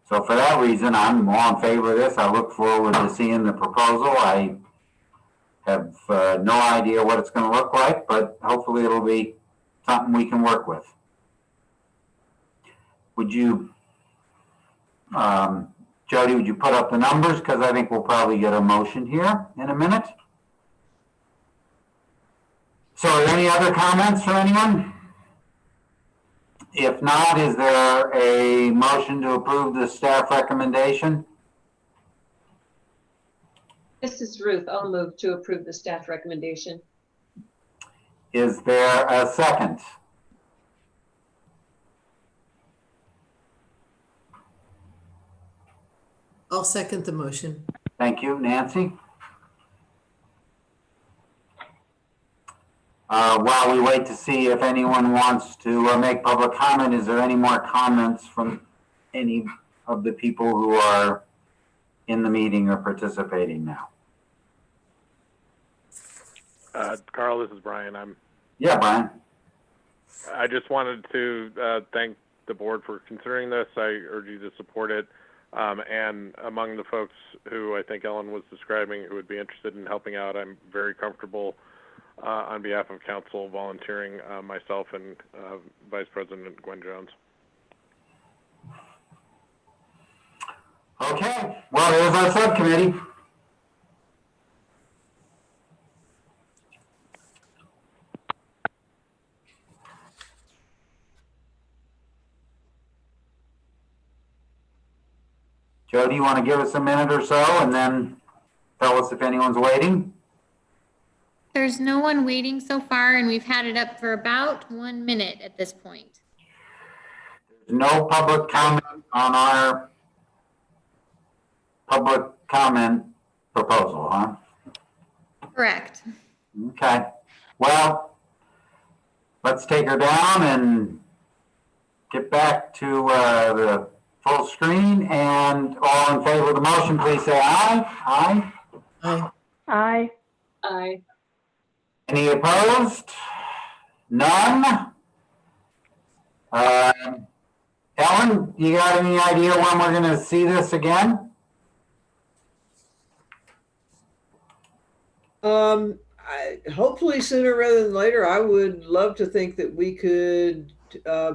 So for that reason, I'm all in favor of this. I look forward to seeing the proposal. I have no idea what it's going to look like, but hopefully it'll be something we can work with. Would you, Jody, would you put up the numbers? Because I think we'll probably get a motion here in a minute. So are there any other comments from anyone? If not, is there a motion to approve the staff recommendation? This is Ruth. I'll move to approve the staff recommendation. Is there a second? I'll second the motion. Thank you, Nancy. While we wait to see if anyone wants to make public comment, is there any more comments from any of the people who are in the meeting or participating now? Carl, this is Brian. Yeah, Brian. I just wanted to thank the board for considering this. I urge you to support it. And among the folks who I think Ellen was describing who would be interested in helping out, I'm very comfortable on behalf of council volunteering myself and Vice President Gwen Jones. Okay, well, there's our subcommittee. Joe, do you want to give us a minute or so and then tell us if anyone's waiting? There's no one waiting so far, and we've had it up for about 1 minute at this point. There's no public comment on our public comment proposal, huh? Correct. Okay. Well, let's take her down and get back to the full screen. And all in favor of the motion, please say aye. Aye. Aye. Aye. Aye. Any opposed? None? Ellen, you got any idea when we're going to see this again? Hopefully sooner rather than later. I would love to think that we could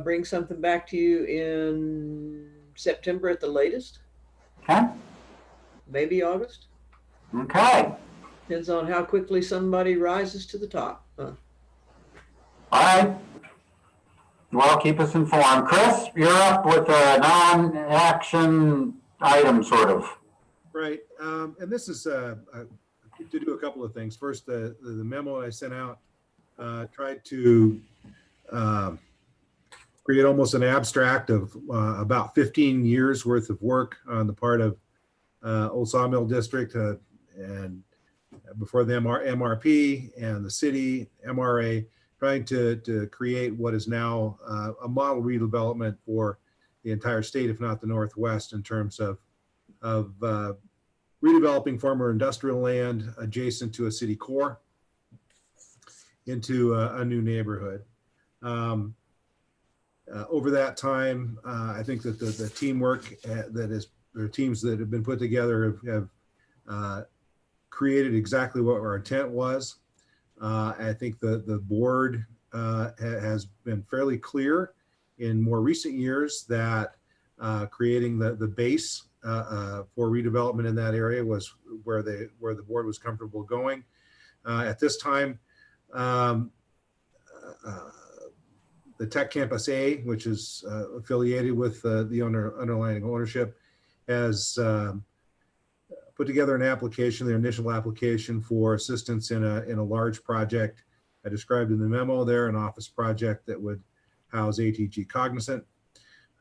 bring something back to you in September at the latest. Okay. Maybe August. Okay. Depends on how quickly somebody rises to the top. All right. Well, keep us informed. Chris, you're up with a non-action item, sort of. Right. And this is to do a couple of things. First, the memo I sent out tried to create almost an abstract of about 15 years worth of work on the part of Old Sawmill District and before the MRP and the city, MRA, trying to create what is now a model redevelopment for the entire state, if not the Northwest, in terms of redeveloping former industrial land adjacent to a city core into a new neighborhood. Over that time, I think that the teamwork or teams that have been put together have created exactly what our intent was. I think the board has been fairly clear in more recent years that creating the base for redevelopment in that area was where the board was comfortable going. At this time, the Tech Campus A, which is affiliated with the underlying ownership, has put together an application, their initial application for assistance in a large project. I described in the memo there, an office project that would house ATG Cognizant,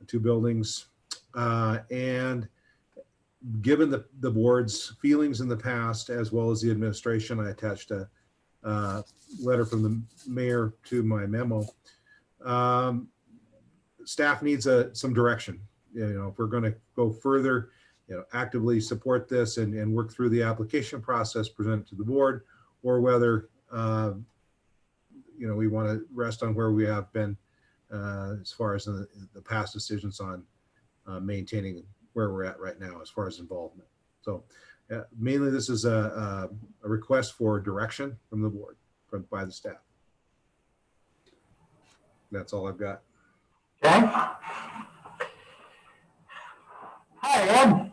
2 buildings. And given the board's feelings in the past, as well as the administration, I attached a letter from the mayor to my memo. Staff needs some direction. If we're going to go further, actively support this and work through the application process, present it to the board, or whether we want to rest on where we have been as far as the past decisions on maintaining where we're at right now as far as involvement. So mainly this is a request for direction from the board, by the staff. That's all I've got. Okay. Hi, Ed.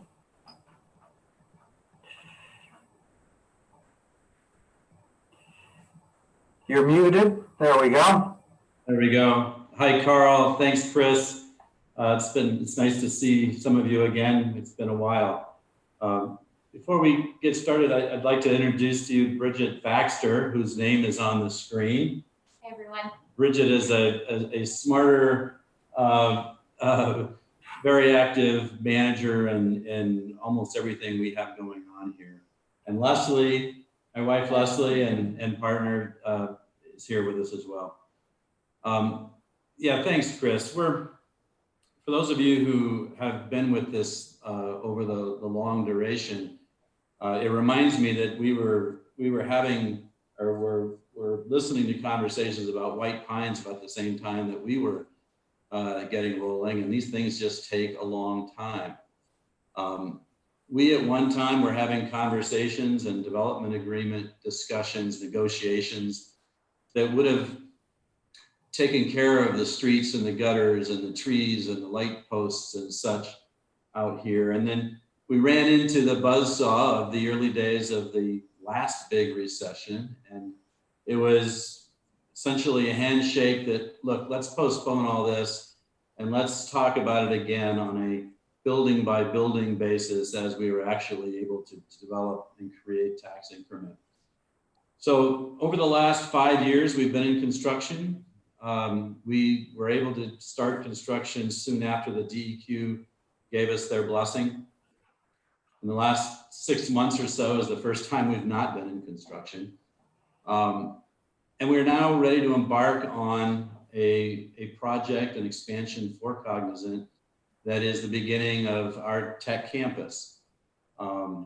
You're muted. There we go. There we go. Hi, Carl. Thanks, Chris. It's nice to see some of you again. It's been a while. Before we get started, I'd like to introduce to you Bridget Baxter, whose name is on the screen. Hey, everyone. Bridget is a smarter, very active manager in almost everything we have going on here. And Leslie, my wife Leslie, and partner is here with us as well. Yeah, thanks, Chris. For those of you who have been with this over the long duration, it reminds me that we were having, or we're listening to conversations about White Pines about the same time that we were getting rolling, and these things just take a long time. We at one time were having conversations and development agreement discussions, negotiations that would have taken care of the streets and the gutters and the trees and the light posts and such out here. And then we ran into the buzzsaw of the early days of the last big recession. And it was essentially a handshake that, look, let's postpone all this and let's talk about it again on a building by building basis as we were actually able to develop and create tax increment. So over the last 5 years, we've been in construction. We were able to start construction soon after the DEQ gave us their blessing. In the last 6 months or so is the first time we've not been in construction. And we're now ready to embark on a project, an expansion for Cognizant that is the beginning of our tech campus.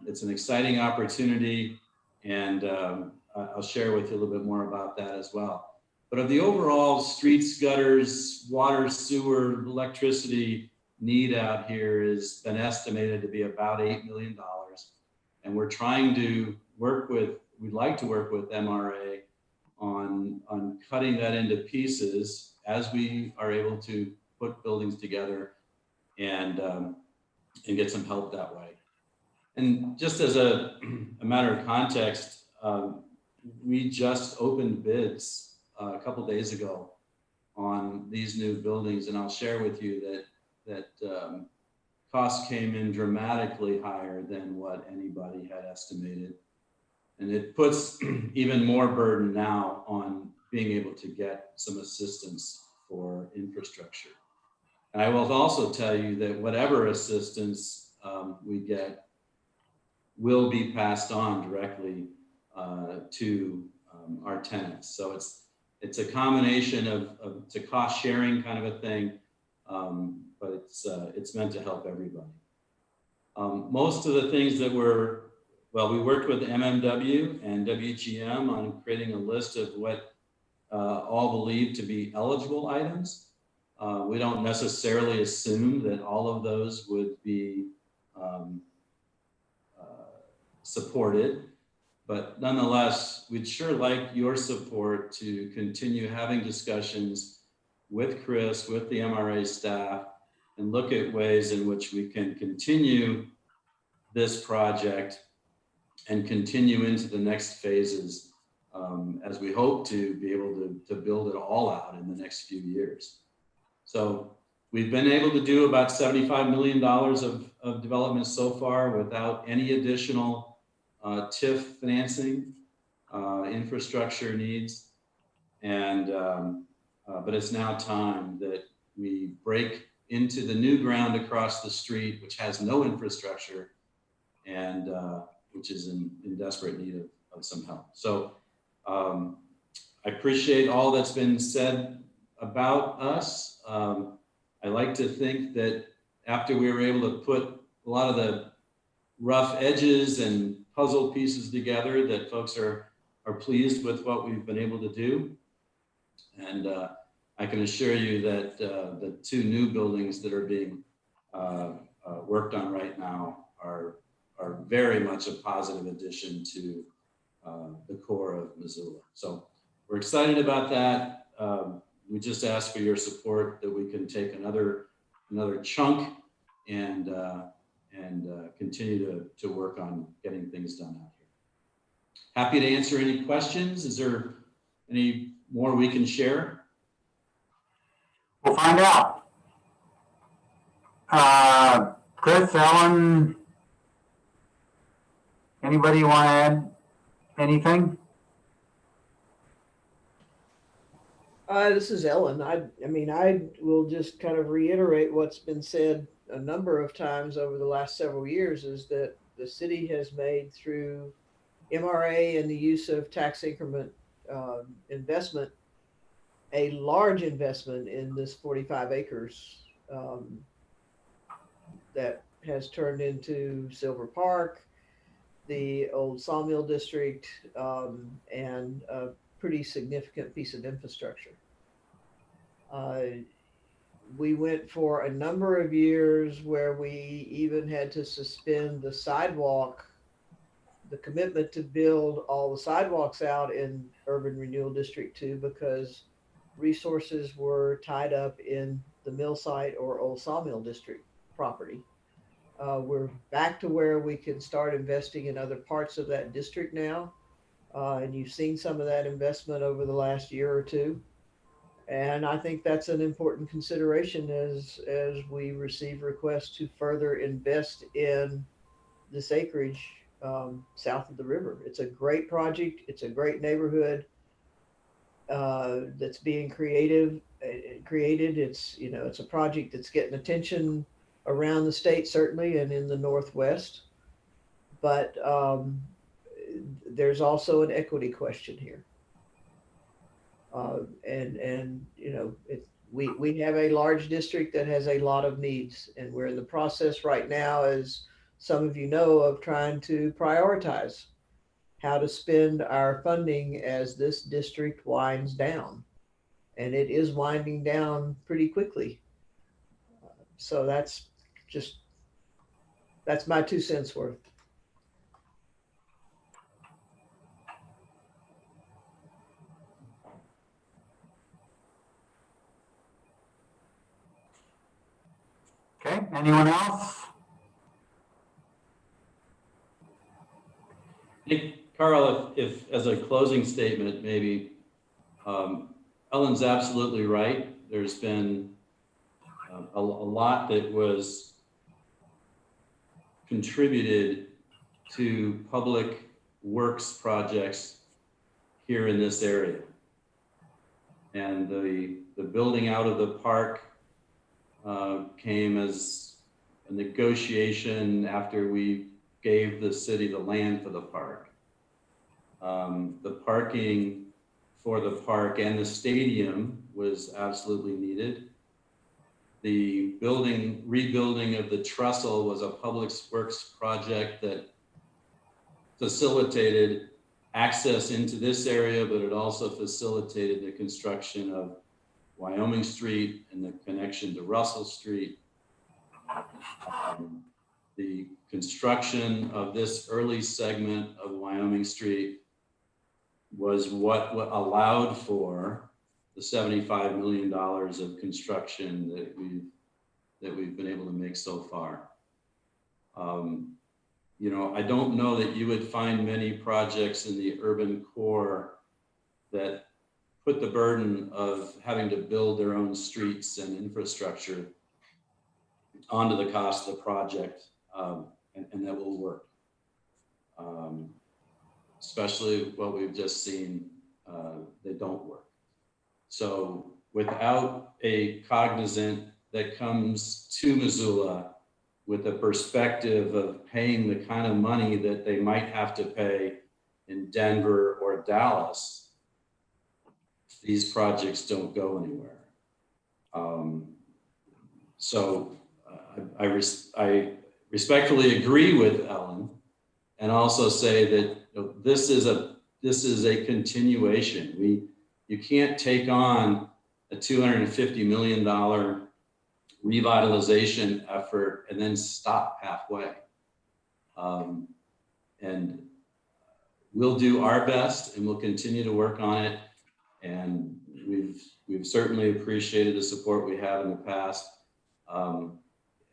It's an exciting opportunity, and I'll share with you a little bit more about that as well. But of the overall streets, gutters, water, sewer, electricity need out here has been estimated to be about $8 million. And we're trying to we'd like to work with MRA on cutting that into pieces as we are able to put buildings together and get some help that way. And just as a matter of context, we just opened bids a couple days ago on these new buildings, and I'll share with you that costs came in dramatically higher than what anybody had estimated. And it puts even more burden now on being able to get some assistance for infrastructure. And I will also tell you that whatever assistance we get will be passed on directly to our tenants. So it's a combination of it's a cost sharing kind of a thing, but it's meant to help everybody. Most of the things that we worked with MMW and WGM on creating a list of what all believed to be eligible items. We don't necessarily assume that all of those would be supported, but nonetheless, we'd sure like your support to continue having discussions with Chris, with the MRA staff, and look at ways in which we can continue this project and continue into the next phases as we hope to be able to build it all out in the next few years. So we've been able to do about $75 million of development so far without any additional TIF financing, infrastructure needs. And, but it's now time that we break into the new ground across the street, which has no infrastructure and which is in desperate need of some help. So I appreciate all that's been said about us. I like to think that after we were able to put a lot of the rough edges and puzzle pieces together, that folks are pleased with what we've been able to do. And I can assure you that the two new buildings that are being worked on right now are very much a positive addition to the core of Missoula. So we're excited about that. We just ask for your support that we can take another chunk and continue to work on getting things done out here. Happy to answer any questions. Is there any more we can share? We'll find out. Chris, Ellen, anybody want to add anything? This is Ellen. I mean, I will just kind of reiterate what's been said a number of times over the last several years, is that the city has made, through MRA and the use of tax increment investment, a large investment in this 45 acres that has turned into Silver Park, the old sawmill district, and a pretty significant piece of infrastructure. We went for a number of years where we even had to suspend the sidewalk, the commitment to build all the sidewalks out in Urban Renewal District 2, because resources were tied up in the mill site or old sawmill district property. We're back to where we can start investing in other parts of that district now. And you've seen some of that investment over the last year or two. And I think that's an important consideration as we receive requests to further invest in this acreage south of the river. It's a great project. It's a great neighborhood that's being created. It's, you know, it's a project that's getting attention around the state, certainly, and in the Northwest. But there's also an equity question here. And you know, we have a large district that has a lot of needs, and we're in the process right now, as some of you know, of trying to prioritize how to spend our funding as this district winds down. And it is winding down pretty quickly. So that's my 2 cents worth. Okay, anyone else? Hey, Carl, if as a closing statement, maybe Ellen's absolutely right. There's been a lot that was contributed to public works projects here in this area. And the building out of the park came as a negotiation after we gave the city the land for the park. The parking for the park and the stadium was absolutely needed. The rebuilding of the trestle was a public works project that facilitated access into this area, but it also facilitated the construction of Wyoming Street and the connection to Russell Street. The construction of this early segment of Wyoming Street was what allowed for the $75 million of construction that we've been able to make so far. You know, I don't know that you would find many projects in the urban core that put the burden of having to build their own streets and infrastructure onto the cost of the project, and that will work. Especially what we've just seen, they don't work. So without a cognizant that comes to Missoula with a perspective of paying the kind of money that they might have to pay in Denver or Dallas, these projects don't go anywhere. I respectfully agree with Ellen, and also say that this is a continuation. You can't take on a $250 million revitalization effort and then stop halfway. And we'll do our best, and we'll continue to work on it. And we've certainly appreciated the support we have in the past,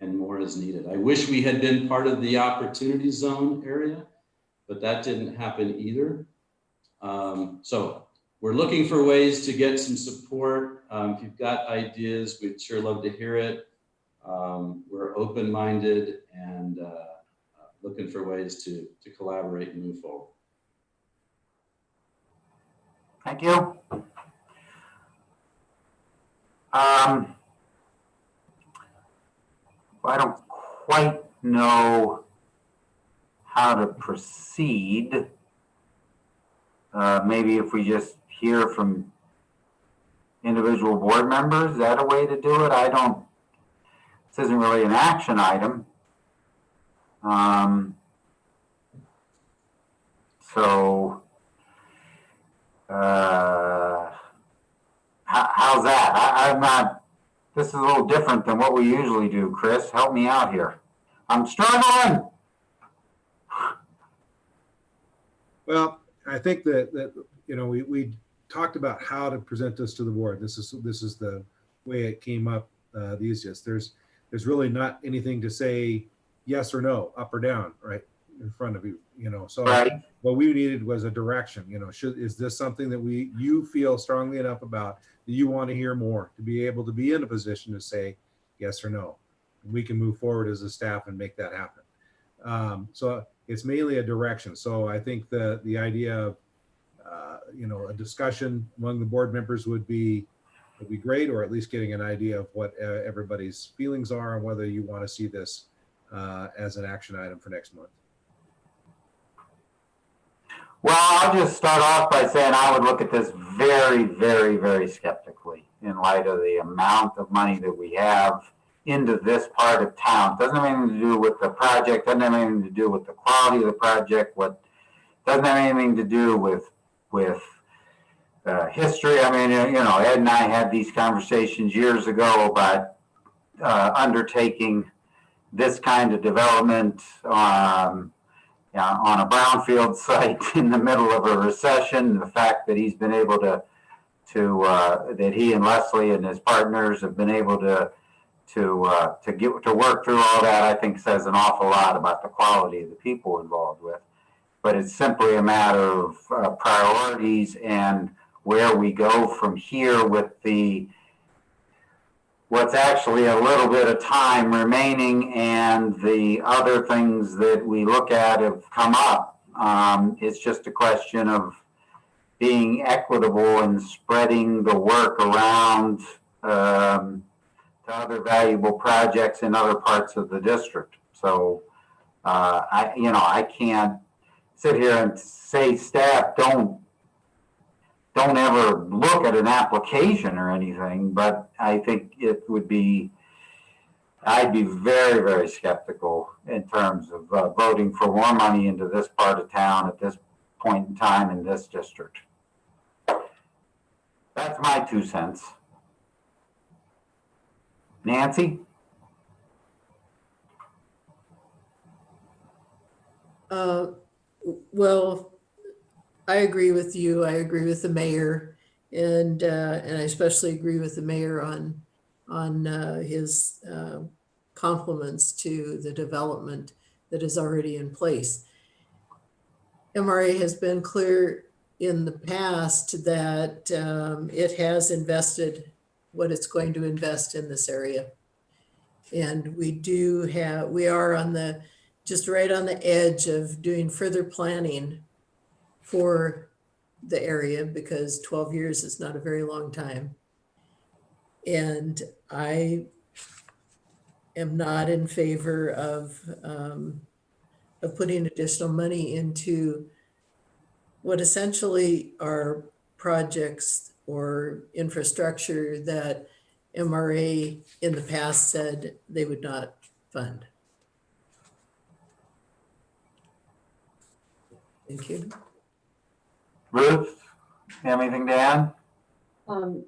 and more is needed. I wish we had been part of the opportunity zone area, but that didn't happen either. So we're looking for ways to get some support. If you've got ideas, we'd sure love to hear it. We're open-minded and looking for ways to collaborate and move forward. Thank you. I don't quite know how to proceed. Maybe if we just hear from individual board members, is that a way to do it? This isn't really an action item. How's that? I'm not, this is a little different than what we usually do. Chris, help me out here. I'm struggling. Well, I think that you know, we talked about how to present this to the board. This is the way it came up the easiest. There's really not anything to say yes or no, up or down, right in front of you, you know. So right. What we needed was a direction. You know, is this something that you feel strongly enough about that you want to hear more, to be able to be in a position to say yes or no? And we can move forward as a staff and make that happen. So it's mainly a direction. So I think the idea of you know, a discussion among the board members would be great, or at least getting an idea of what everybody's feelings are and whether you want to see this as an action item for next month. Well, I'll just start off by saying I would look at this very, very, very skeptically in light of the amount of money that we have into this part of town. Doesn't have anything to do with the project, doesn't have anything to do with the quality of the project, doesn't have anything to do with history. I mean, you know, Ed and I had these conversations years ago about undertaking this kind of development on a brownfield site in the middle of a recession. The fact that he's been able that he and Leslie and his partners have been able to work through all that, I think says an awful lot about the quality of the people involved with. But it's simply a matter of priorities and where we go from here with what's actually a little bit of time remaining and the other things that we look at have come up. It's just a question of being equitable and spreading the work around to other valuable projects in other parts of the district. So I can't sit here and say staff don't ever look at an application or anything, but I think I'd be very, very skeptical in terms of voting for more money into this part of town at this point in time in this district. That's my 2 cents. Nancy? Well, I agree with you. I agree with the mayor, and I especially agree with the mayor on his compliments to the development that is already in place. MRA has been clear in the past that it has invested what it's going to invest in this area. And we are just right on the edge of doing further planning for the area, because 12 years is not a very long time. And I am not in favor of putting additional money into what essentially are projects or infrastructure that MRA in the past said they would not fund. Thank you. Ruth, anything to add?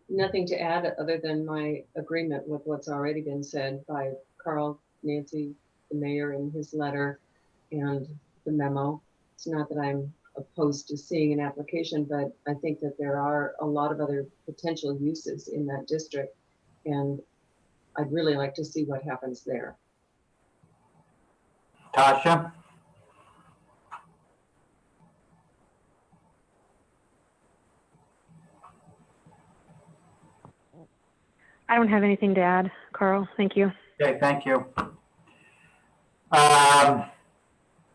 Nothing to add other than my agreement with what's already been said by Carl, Nancy, the mayor in his letter, and the memo. It's not that I'm opposed to seeing an application, but I think that there are a lot of other potential uses in that district, and I'd really like to see what happens there. Tasha? I don't have anything to add, Carl. Thank you. Okay, thank you.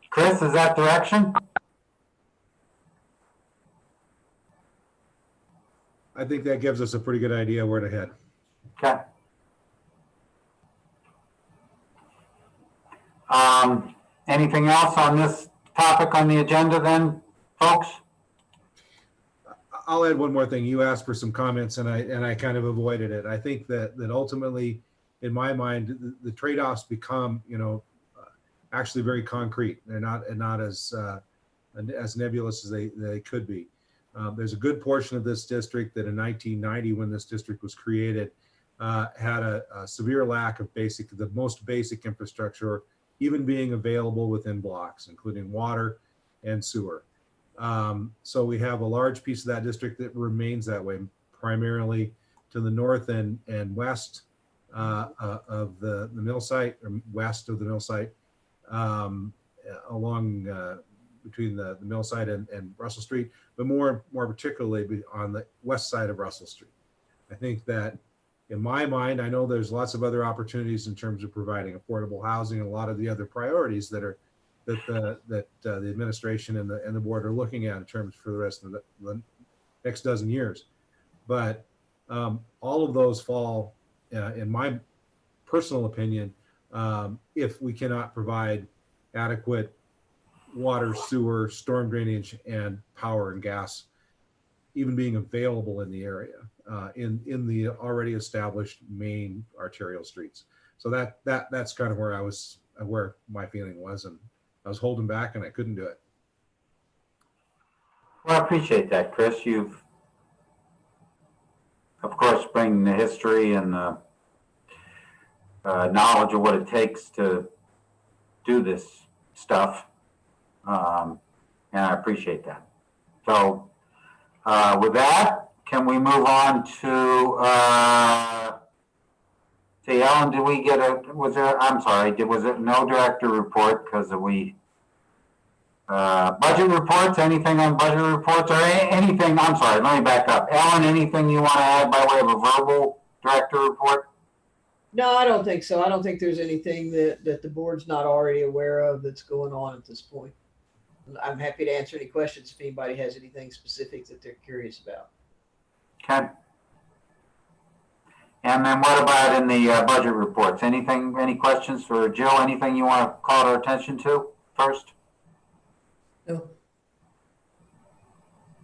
Chris, is that direction? I think that gives us a pretty good idea where to head. Okay. Anything else on this topic on the agenda then, folks? I'll add one more thing. You asked for some comments, and I kind of avoided it. I think that ultimately, in my mind, the trade-offs become, actually very concrete. They're not as nebulous as they could be. There's a good portion of this district that in 1990, when this district was created, had a severe lack of the most basic infrastructure, even being available within blocks, including water and sewer. So we have a large piece of that district that remains that way, primarily to the north and west of the mill site, or west of the mill site, along between the mill site and Russell Street, but more particularly on the west side of Russell Street. I think that, in my mind, I know there's lots of other opportunities in terms of providing affordable housing and a lot of the other priorities that the administration and the board are looking at in terms for the rest of the next dozen years. But all of those fall, in my personal opinion, if we cannot provide adequate water, sewer, storm drainage, and power and gas even being available in the area, in the already established main arterial streets. So that's kind of where my feeling was, and I was holding back and I couldn't do it. Well, I appreciate that, Chris. You've, of course, bring the history and the knowledge of what it takes to do this stuff. And I appreciate that. So with that, can we move on to, see, Ellen, did we get was it no director report because Budget reports, anything on budget reports or anything, I'm sorry, let me back up. Ellen, anything you want to add by way of a verbal director report? No, I don't think so. I don't think there's anything that the board's not already aware of that's going on at this point. I'm happy to answer any questions if anybody has anything specific that they're curious about. Okay. And then what about in the budget reports? Anything, any questions for Jill? Anything you want to call our attention to first? No.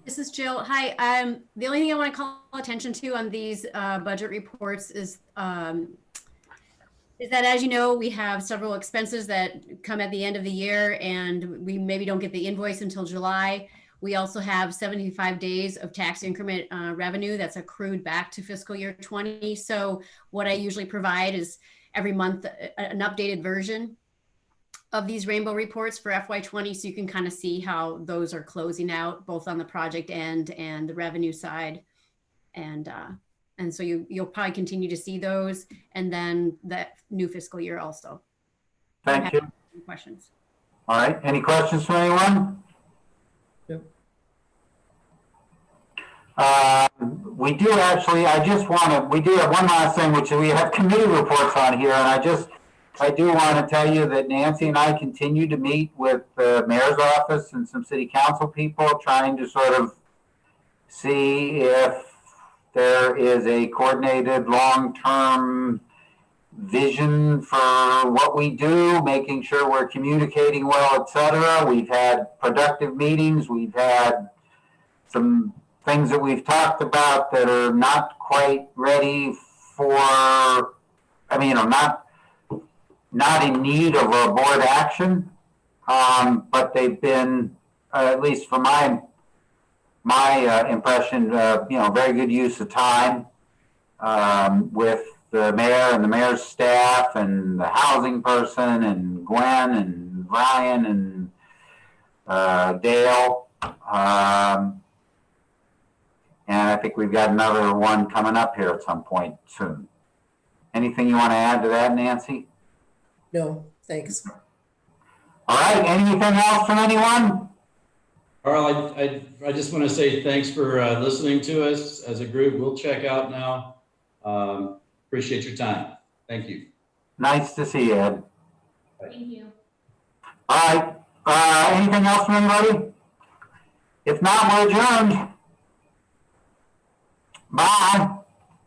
This is Jill. Hi. The only thing I want to call attention to on these budget reports is that, as you know, we have several expenses that come at the end of the year, and we maybe don't get the invoice until July. We also have 75 days of tax increment revenue that's accrued back to fiscal year 20. So what I usually provide is every month an updated version of these rainbow reports for FY20, so you can kind of see how those are closing out, both on the project end and the revenue side. And so you'll probably continue to see those, and then the new fiscal year also. Thank you. Any questions? All right. Any questions from anyone? Yep. We do actually, we do have one last thing, which is we have committee reports on here. And I do want to tell you that Nancy and I continue to meet with the mayor's office and some city council people, trying to sort of see if there is a coordinated long-term vision for what we do, making sure we're communicating well, et cetera. We've had productive meetings. We've had some things that we've talked about that are not quite ready for, not in need of a board action, but they've been, at least from my impression, very good use of time with the mayor and the mayor's staff and the housing person and Gwen and Ryan and Dale. And I think we've got another one coming up here at some point soon. Anything you want to add to that, Nancy? No, thanks. All right, anything else from anyone? Carl, I just want to say thanks for listening to us as a group. We'll check out now. Appreciate your time. Thank you. Nice to see you, Ed. Thank you. All right, anything else from anybody? If not, we're adjourned. Bye.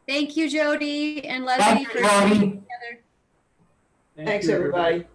Thank you, Jody and Leslie. Thank you, Jody. Together. Thanks, everybody.